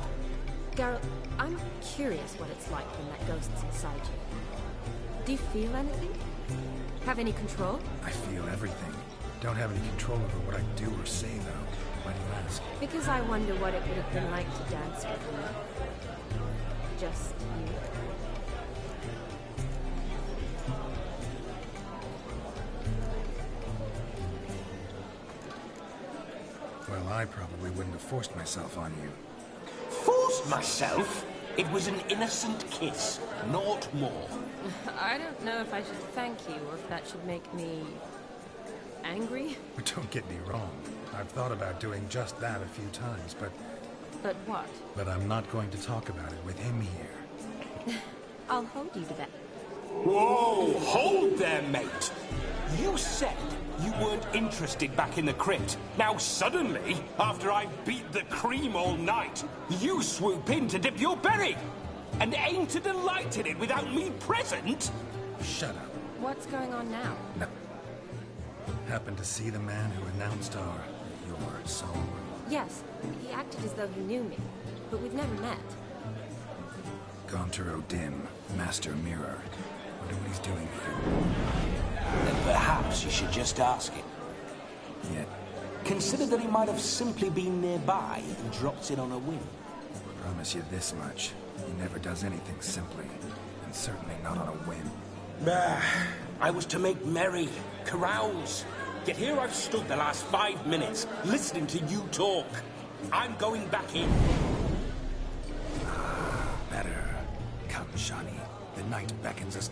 Geralt, I'm curious what it's like when that ghost's inside you. Do you feel anything? Have any control? I feel everything. Don't have any control over what I do or say, though. Why do you ask? Because I wonder what it would have been like to dance with you. Just you. Well, I probably wouldn't have forced myself on you. Forced myself? It was an innocent kiss, naught more. I don't know if I should thank you or if that should make me angry. Don't get me wrong. I've thought about doing just that a few times, but... But what? But I'm not going to talk about it with him here. I'll hold you to that. Whoa, hold there, mate. You said you weren't interested back in the crypt. Now suddenly, after I beat the cream all night, you swoop in to dip your berry. And aim to delight in it without me present? Shut up. What's going on now? No. Happened to see the man who announced your song? Yes, he acted as though he knew me, but we've never met. Gaunter O'Dim, Master Mirror. Wonder what he's doing here. Then perhaps you should just ask him. Yet. Consider that he might have simply been nearby and dropped in on a whim. Promise you this much. He never does anything simply, and certainly not on a whim. I was to make merry, carouse. Yet here I've stood the last 5 minutes, listening to you talk. I'm going back in. Better. Come, Shani. The night beckons us.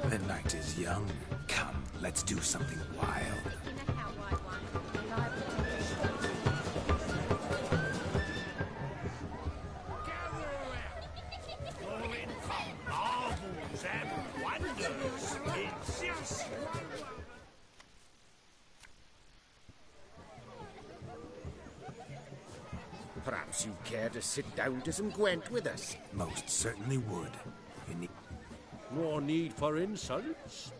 The night is young. Come, let's do something wild. Perhaps you'd care to sit down to some Gwent with us? Most certainly would. You need... More need for insults?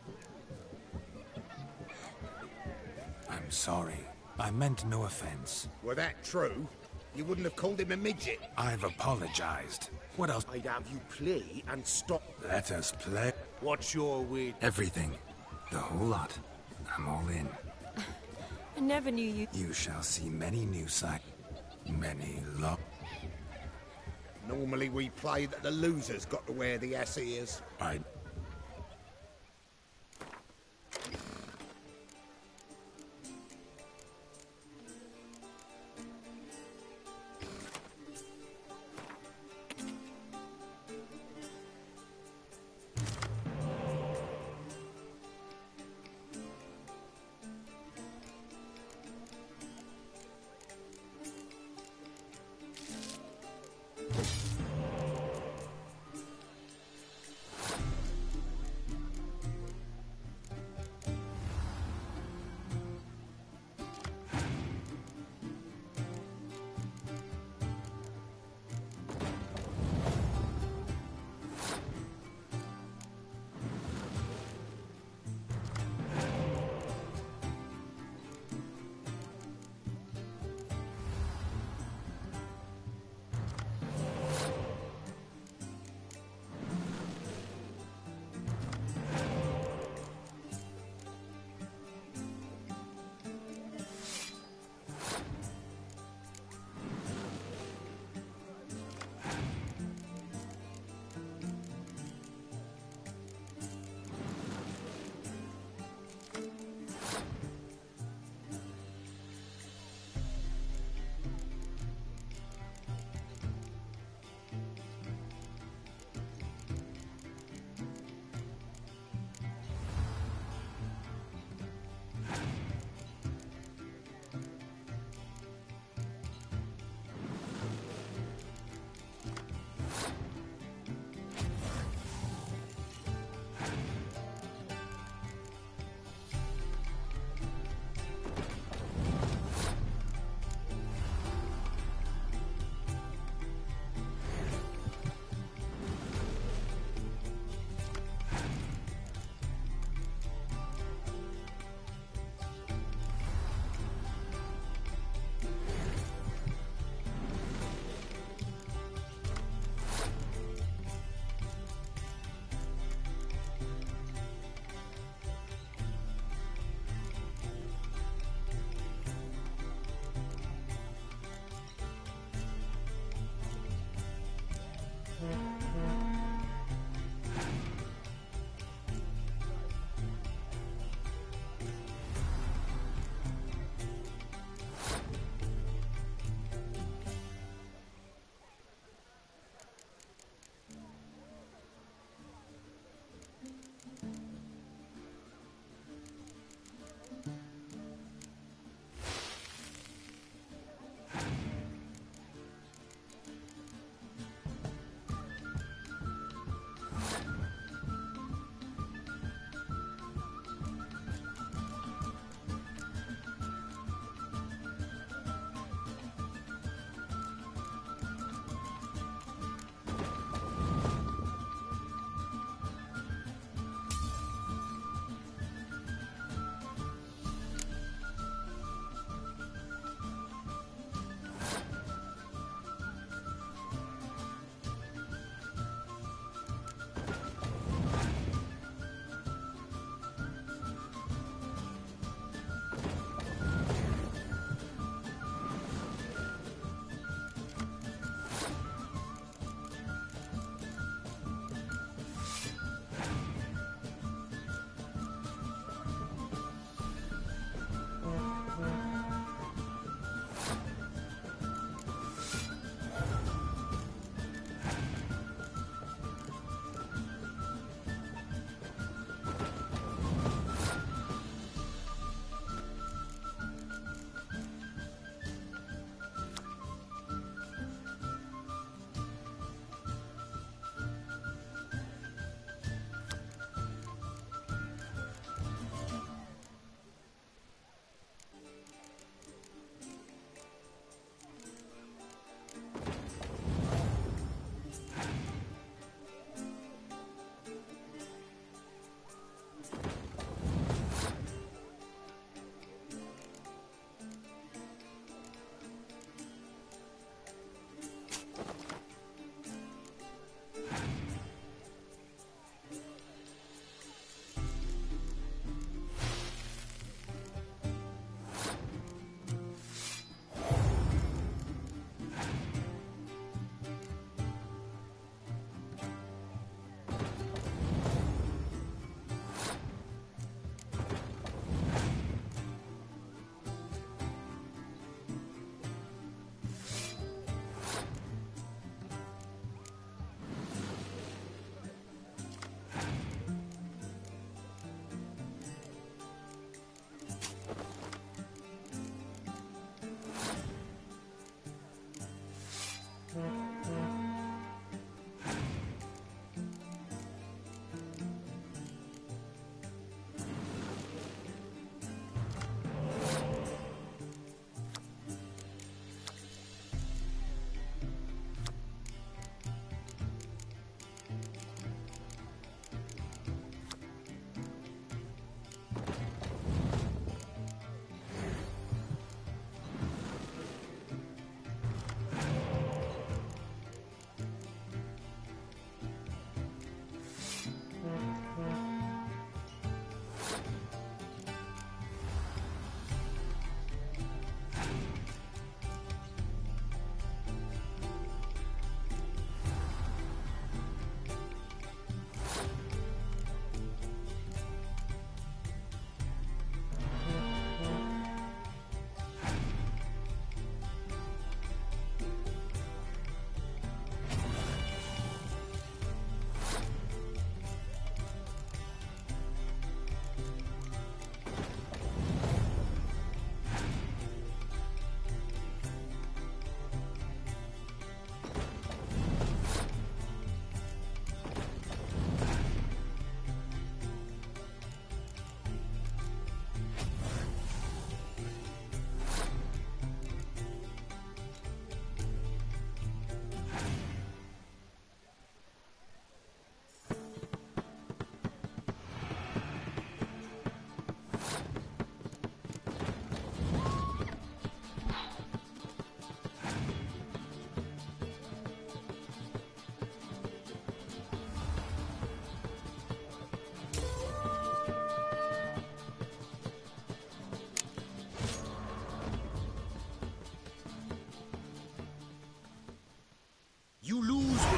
I'm sorry. I meant no offense. Were that true, you wouldn't have called him a midget. I've apologized. What else? I'd have you play and stop. Let us play. What's your weird... Everything. The whole lot. I'm all in. I never knew you... You shall see many new sights. Many love. Normally we play that the losers got to wear the ass ears.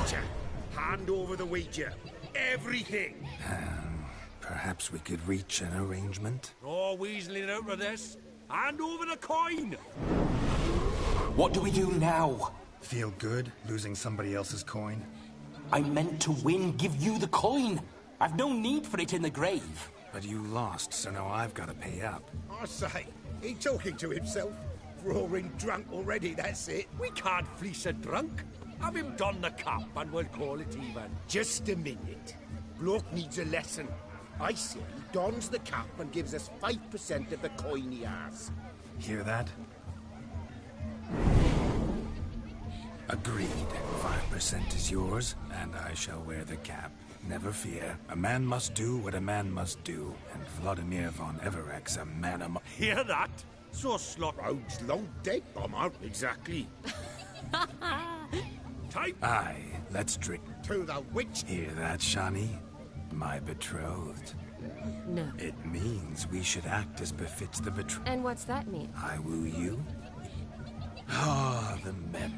Witcher, hand over the wager. Everything. Perhaps we could reach an arrangement? No weaseling out of this. Hand over the coin. What do we do now? Feel good losing somebody else's coin? I meant to win, give you the coin. I've no need for it in the grave. But you lost, so now I've got to pay up. I say, he talking to himself. Roaring drunk already, that's it. We can't fleece a drunk. Have him don the cap and we'll call it even. Just a minute. Bloke needs a lesson. I say he dons the cap and gives us 5% of the coin he has. Hear that? Agreed. 5% is yours, and I shall wear the cap. Never fear. A man must do what a man must do, and Vladimir von Everek's a man of... Hear that? So Slot Road's long dead, Bomber. Exactly. Type. Aye, let's drink. To the witch. Hear that, Shani? My betrothed. No. It means we should act as befits the betrothed. And what's that mean? I woo you? Ah, the men.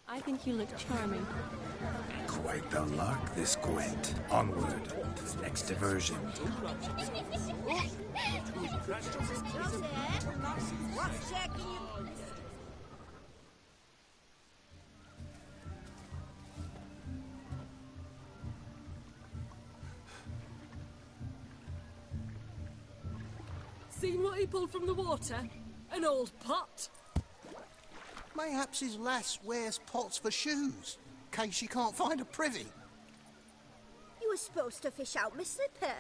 I think you look charming. Quite the lark, this Gwent. Onward to the next diversion. Seen what he pulled from the water? An old pot? Mayhaps his lass wears pots for shoes, in case she can't find a privy. You were supposed to fish out my slipper.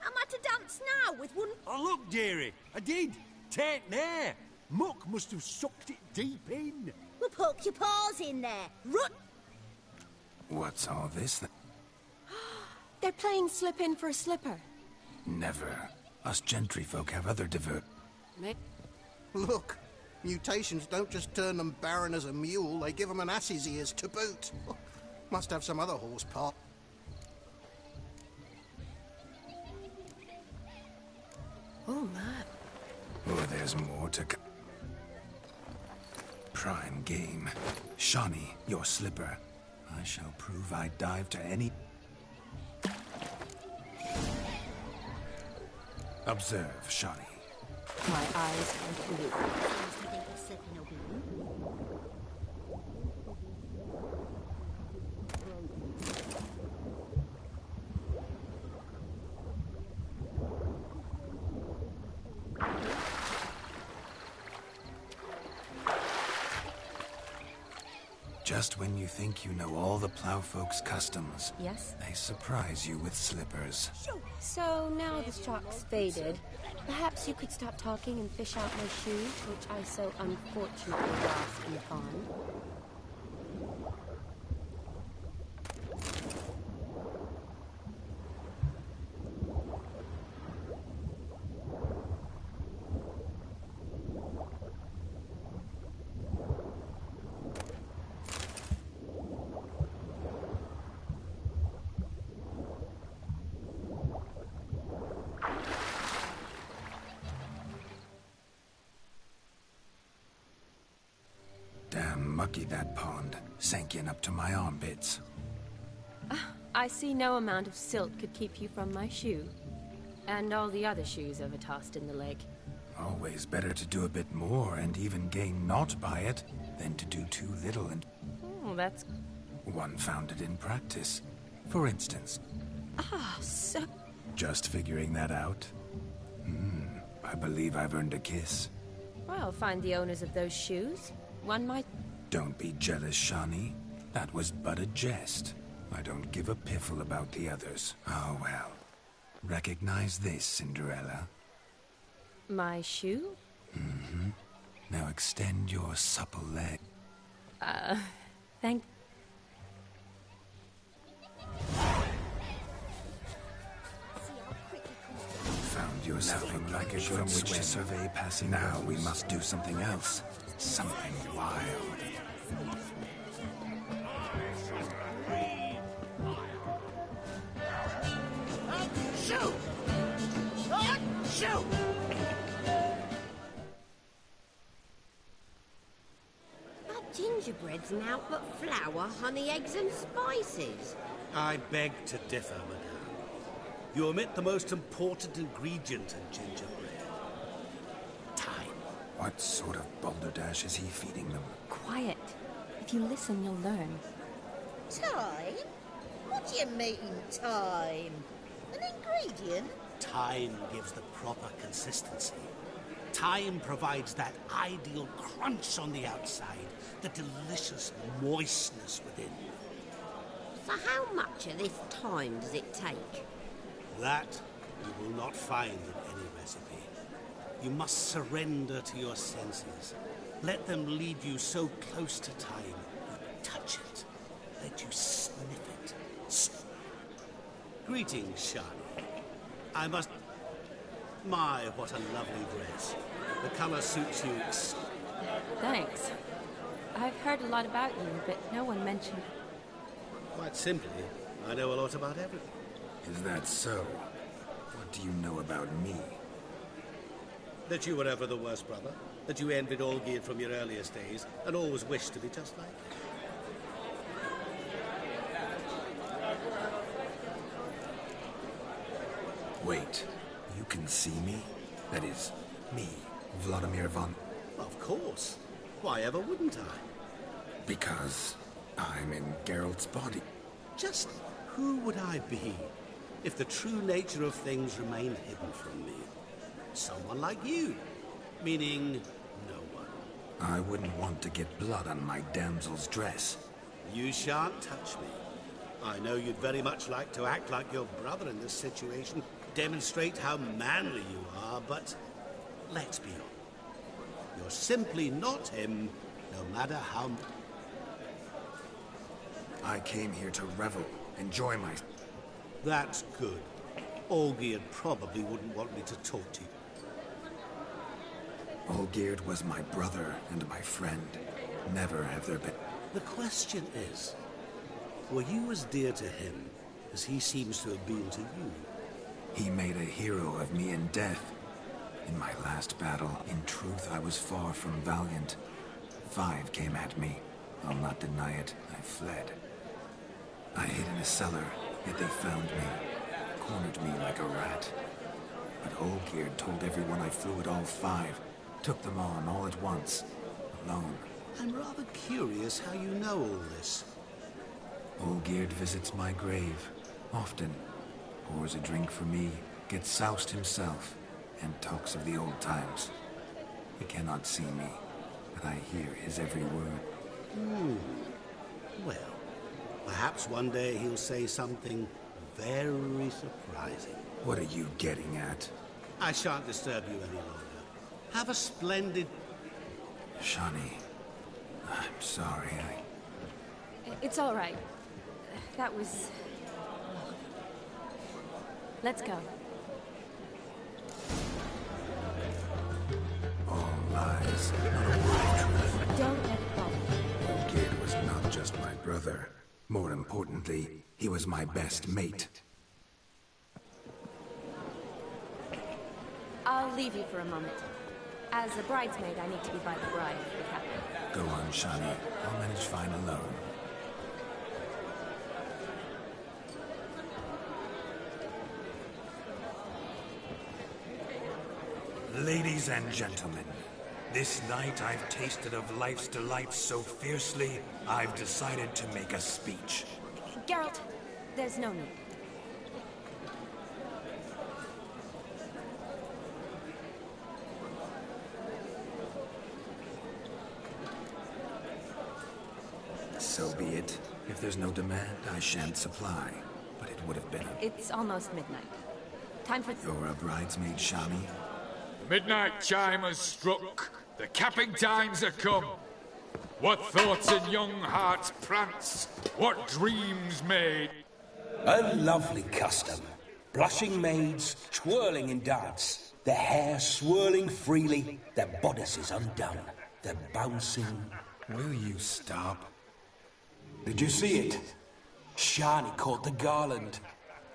I'm at a dance now with one... Oh, look, dearie. I did. Take there. Muck must have sucked it deep in. Well, poke your paws in there. Run! What's all this? They're playing slip in for a slipper. Never. Us gentry folk have other Look, mutations don't just turn them barren as a mule, they give them an ass's ears to boot. Must have some other horse part. Oh, man. Oh, there's more to come. Prime game. Shani, your slipper. I shall prove I dive to any... Observe, Shani. My eyes are blue. Just when you think you know all the plowfolk's customs, yes, they surprise you with slippers. So now the shock's faded, perhaps you could stop talking and fish out my shoes, which I so unfortunately lost in the pond. Damn mucky, that pond. Sank in up to my armpits. I see no amount of silt could keep you from my shoe. And all the other shoes ever tossed in the lake. Always better to do a bit more and even gain naught by it than to do too little and... Oh, that's... One found it in practice. For instance. Ah, so... Just figuring that out? I believe I've earned a kiss. Well, find the owners of those shoes. One might... Don't be jealous, Shani. That was but a jest. I don't give a piffle about the others. Oh, well. Recognize this, Cinderella. My shoe? Mm-hmm. Now extend your supple leg. Thank... Found yourself in like a from which to survey passing. Now we must do something else. Something wild. Shoot! Shoot! Gingerbread's now but flour, honey, eggs and spices. I beg to differ, madame. You omit the most important ingredient in gingerbread. Time. What sort of balderdash is he feeding them? Quiet. If you listen, you'll learn. Time? What do you mean, time? An ingredient? Time gives the proper consistency. Time provides that ideal crunch on the outside, the delicious moistness within. So how much of this time does it take? That you will not find in any recipe. You must surrender to your senses. Let them lead you so close to time, you touch it, let you sniff it. Greetings, Shani. I must... My, what a lovely dress. The color suits you. Thanks. I've heard a lot about you, but no one mentioned... Quite simply, I know a lot about everything. Is that so? What do you know about me? That you were ever the worst brother. That you envied Olgierd from your earliest days, and always wished to be just like him. Wait, you can see me? That is, me, Vladimir von... Of course. Why ever wouldn't I? Because I'm in Geralt's body. Just who would I be if the true nature of things remained hidden from me? Someone like you. Meaning, no one. I wouldn't want to get blood on my damsel's dress. You shan't touch me. I know you'd very much like to act like your brother in this situation, demonstrate how manly you are, but let's be honest. You're simply not him, no matter how... I came here to revel, enjoy my... That's good. Olgierd probably wouldn't want me to talk to you. Olgierd was my brother and my friend. Never have there been... The question is, were you as dear to him as he seems to have been to you? He made a hero of me in death. In my last battle, in truth, I was far from valiant. 5 came at me. I'll not deny it, I fled. I hid in a cellar, yet they found me. Cornered me like a rat. But Olgierd told everyone I flew at all 5. Took them on all at once. Alone. I'm rather curious how you know all this. Olgierd visits my grave. Often. Pours a drink for me. Gets soused himself. And talks of the old times. He cannot see me. But I hear his every word. Well, perhaps one day he'll say something very surprising. What are you getting at? I shan't disturb you any longer. Have a splendid... Shani, I'm sorry, It's all right. That was... Let's go. All lies, not a word of truth. Don't let it go. Olgierd was not just my brother. More importantly, he was my best mate. I'll leave you for a moment. As a bridesmaid, I need to be by the bride for the captain. Go on, Shani. I'll manage fine alone. Ladies and gentlemen, this night I've tasted of life's delights so fiercely, I've decided to make a speech. Geralt, there's no need. So be it. If there's no demand, I shan't supply. But it would have been a... It's almost midnight. Time for... You're a bridesmaid, Shani? The midnight chime has struck. The capping times are come. What thoughts in young hearts prance? What dreams made? A lovely custom. Blushing maids, twirling in dance. Their hair swirling freely, their bodices undone. Their bouncing... Will you stop? Did you see it? Shani caught the garland.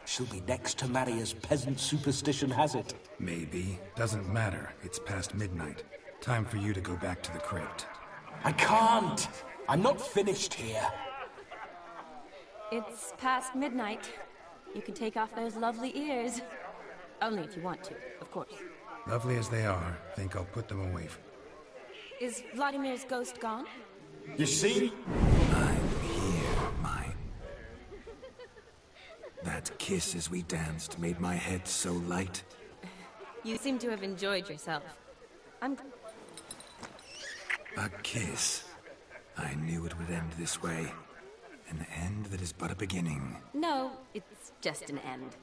She'll be next to marry as peasant superstition has it. Maybe. Doesn't matter. It's past midnight. Time for you to go back to the crypt. I can't. I'm not finished here. It's past midnight. You can take off those lovely ears. Only if you want to, of course. Lovely as they are, think I'll put them away. Is Vladimir's ghost gone? You see? I'm here, mine. That kiss as we danced made my head so light. You seem to have enjoyed yourself. A kiss. I knew it would end this way. An end that is but a beginning. No, it's just an end.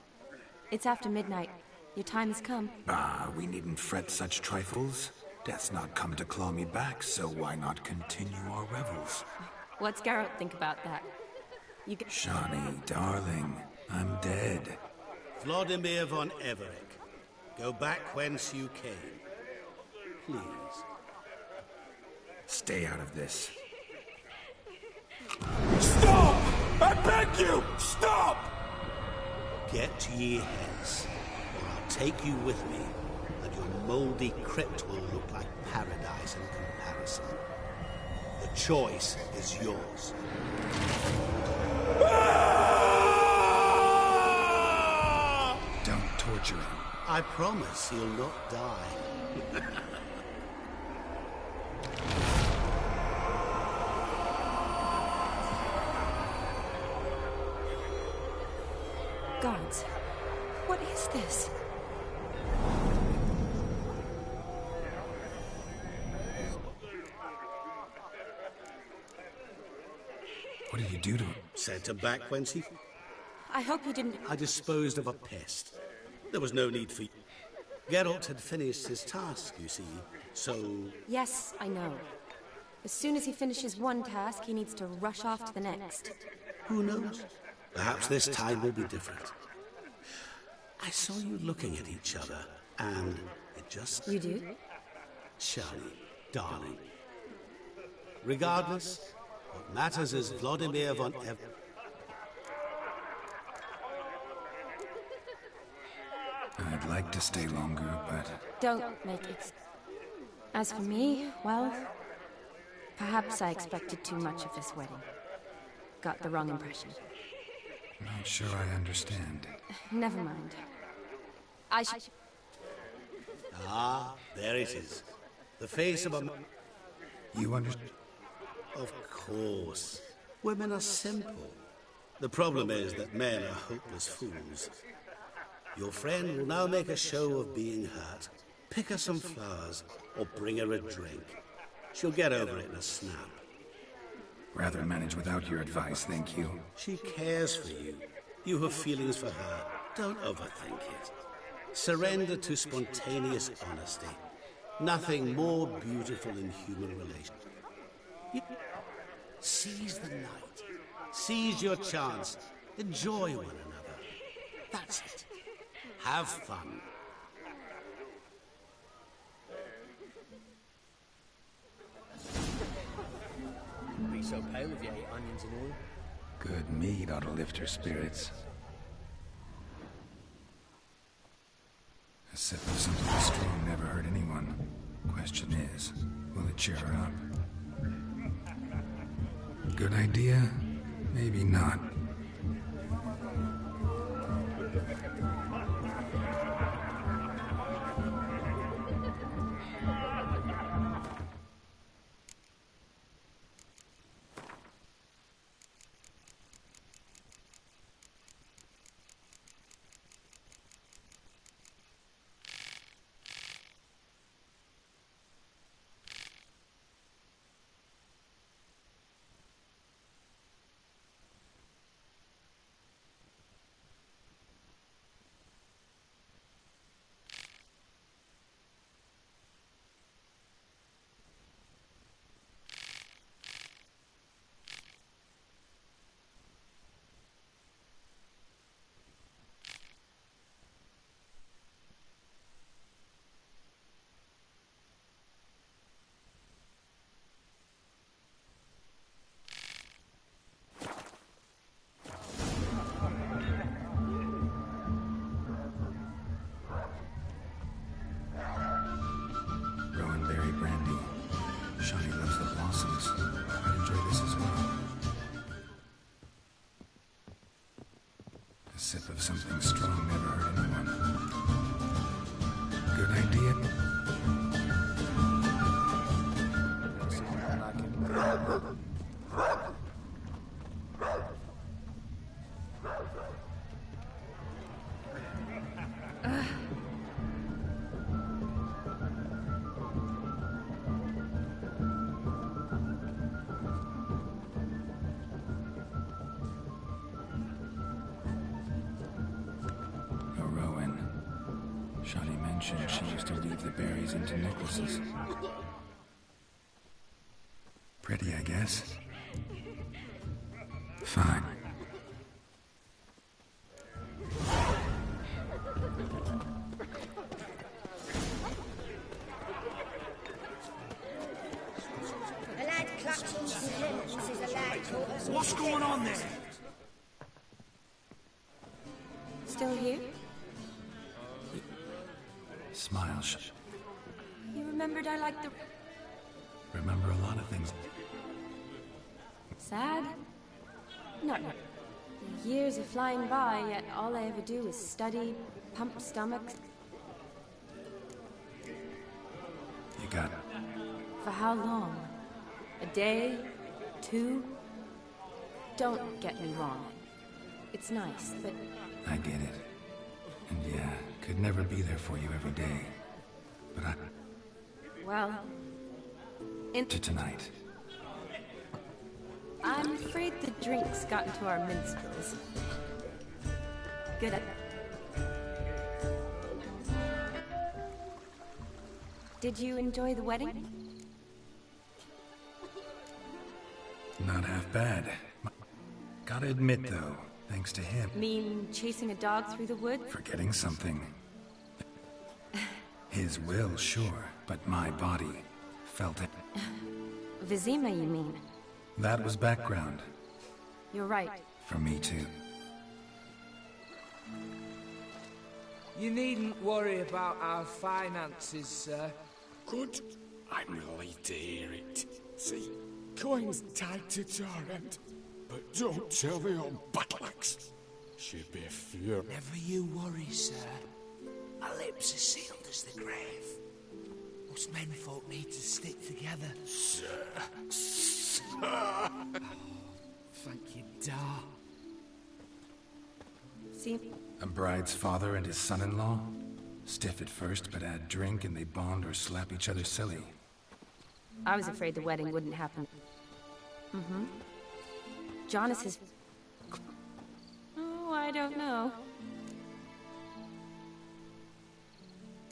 It's after midnight. Your time has come. Ah, we needn't fret such trifles. Death's not come to claw me back, so why not continue our revels? What's Geralt think about that? Shani, darling, I'm dead. Vladimir von Everec, go back whence you came. Please. Stay out of this. Stop! I beg you! Stop! Get ye hence, or I'll take you with me, and your mouldy crypt will look like paradise in comparison. The choice is yours. Don't torture him. I promise he'll not die. Gods, what is this? What did you do to him? Sent him back whence he... I hope you didn't... I disposed of a pest. There was no need for you. Geralt had finished his task, you see, so... Yes, I know. As soon as he finishes one task, he needs to rush off to the next. Who knows? Perhaps this time will be different. I saw you looking at each other, and it just... You do? Shani, darling. Regardless, what matters is Vladimir von Ev... I'd like to stay longer, but... Don't make it. As for me, well... Perhaps I expected too much of this wedding. Got the wrong impression. Not sure I understand. Never mind. I should... Ah, there it is. The face of a... You understand? Of course. Women are simple. The problem is that men are hopeless fools. Your friend will now make a show of being hurt. Pick her some flowers, or bring her a drink. She'll get over it in a snap. Rather manage without your advice, thank you. She cares for you. You have feelings for her. Don't overthink it. Surrender to spontaneous honesty. Nothing more beautiful in human relations. Seize the night. Seize your chance. Enjoy one another. That's it. Have fun. Be so pale if you ate onions and oil. Good meat ought to lift her spirits. A sip of something strong never hurt anyone. Question is, will it cheer her up? Good idea? Maybe not. Shani loves the blossoms. I'd enjoy this Sip of something strong never hurt anyone. Good idea? Shani mentioned she used to weave the berries into necklaces. Pretty, I guess. Fine. A lad clutching his limbs is a lad caught us. What's going on there? Still here? Smile. You remembered I liked the... Remember a lot of things. Sad? Not really. The years are flying by, yet all I ever do is study, pump stomachs. You got it. For how long? A day? 2? Don't get me wrong. It's nice, but... I get it. And yeah, could never be there for you every day. But I... Well... To tonight. I'm afraid the drinks got into our minstrels. Good at... Did you enjoy the wedding? Not half bad. Gotta admit, though, thanks to him... Mean chasing a dog through the woods? Forgetting something. His will, sure, but my body felt it. Vizima, you mean? That was background. You're right. For me, too. You needn't worry about our finances, sir. Good. I'm relieved to hear it. See, coin's tied to Torrent, but don't tell the old battleaxe. She'd be furious. Never you worry, sir. Our lips are sealed as the grave. Us menfolk need to stick together. Sir. Thank you, Dar. See? A bride's father and his son-in-law? Stiff at first, but add drink and they bond or slap each other silly. I was afraid the wedding wouldn't happen. Mm-hmm. Jonas is... Oh, I don't know.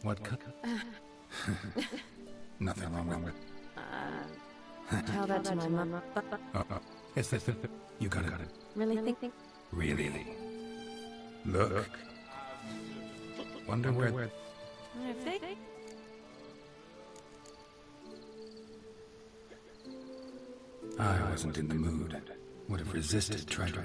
What could... Nothing wrong with it. Tell that to my mom. Yes, you got it. Really think? Really? Look. Wonder where... If they... I wasn't in the mood. Would have resisted, tried to...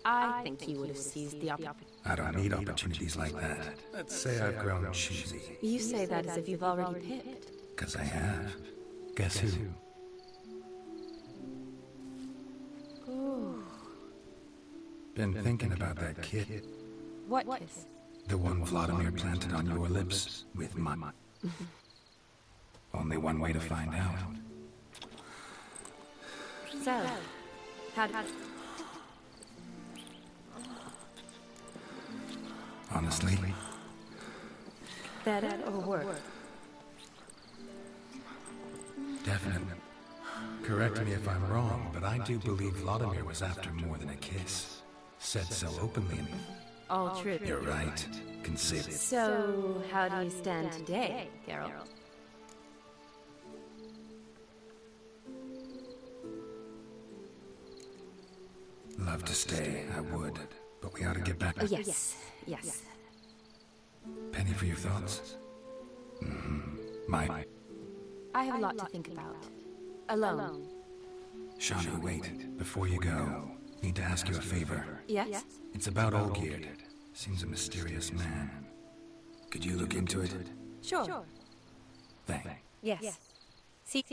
I think you would have seized the opportunity. I don't need opportunities like that. Let's say I've grown choosy. You say that as if you've already picked. 'Cause I have. Guess who? Ooh. Been thinking about that kid. What kiss? The one Vladimir planted on your lips with my... Only one way to find out. So, how... Honestly? Better or worse? Definitely. Correct me if I'm wrong, but I do believe Vladimir was after more than a kiss. Said so openly. All true. You're right. Consider. So, how do you stand today, Geralt? Love to stay, I would. But we ought to get back... Yes, yes. Penny for your thoughts? Mm-hmm. My... I have a lot to think about. Alone. Shani, wait. Before you go, need to ask you a favor. Yes? It's about Olgierd. Seems a mysterious man. Could you look into it? Sure. Thanks. Yes. See?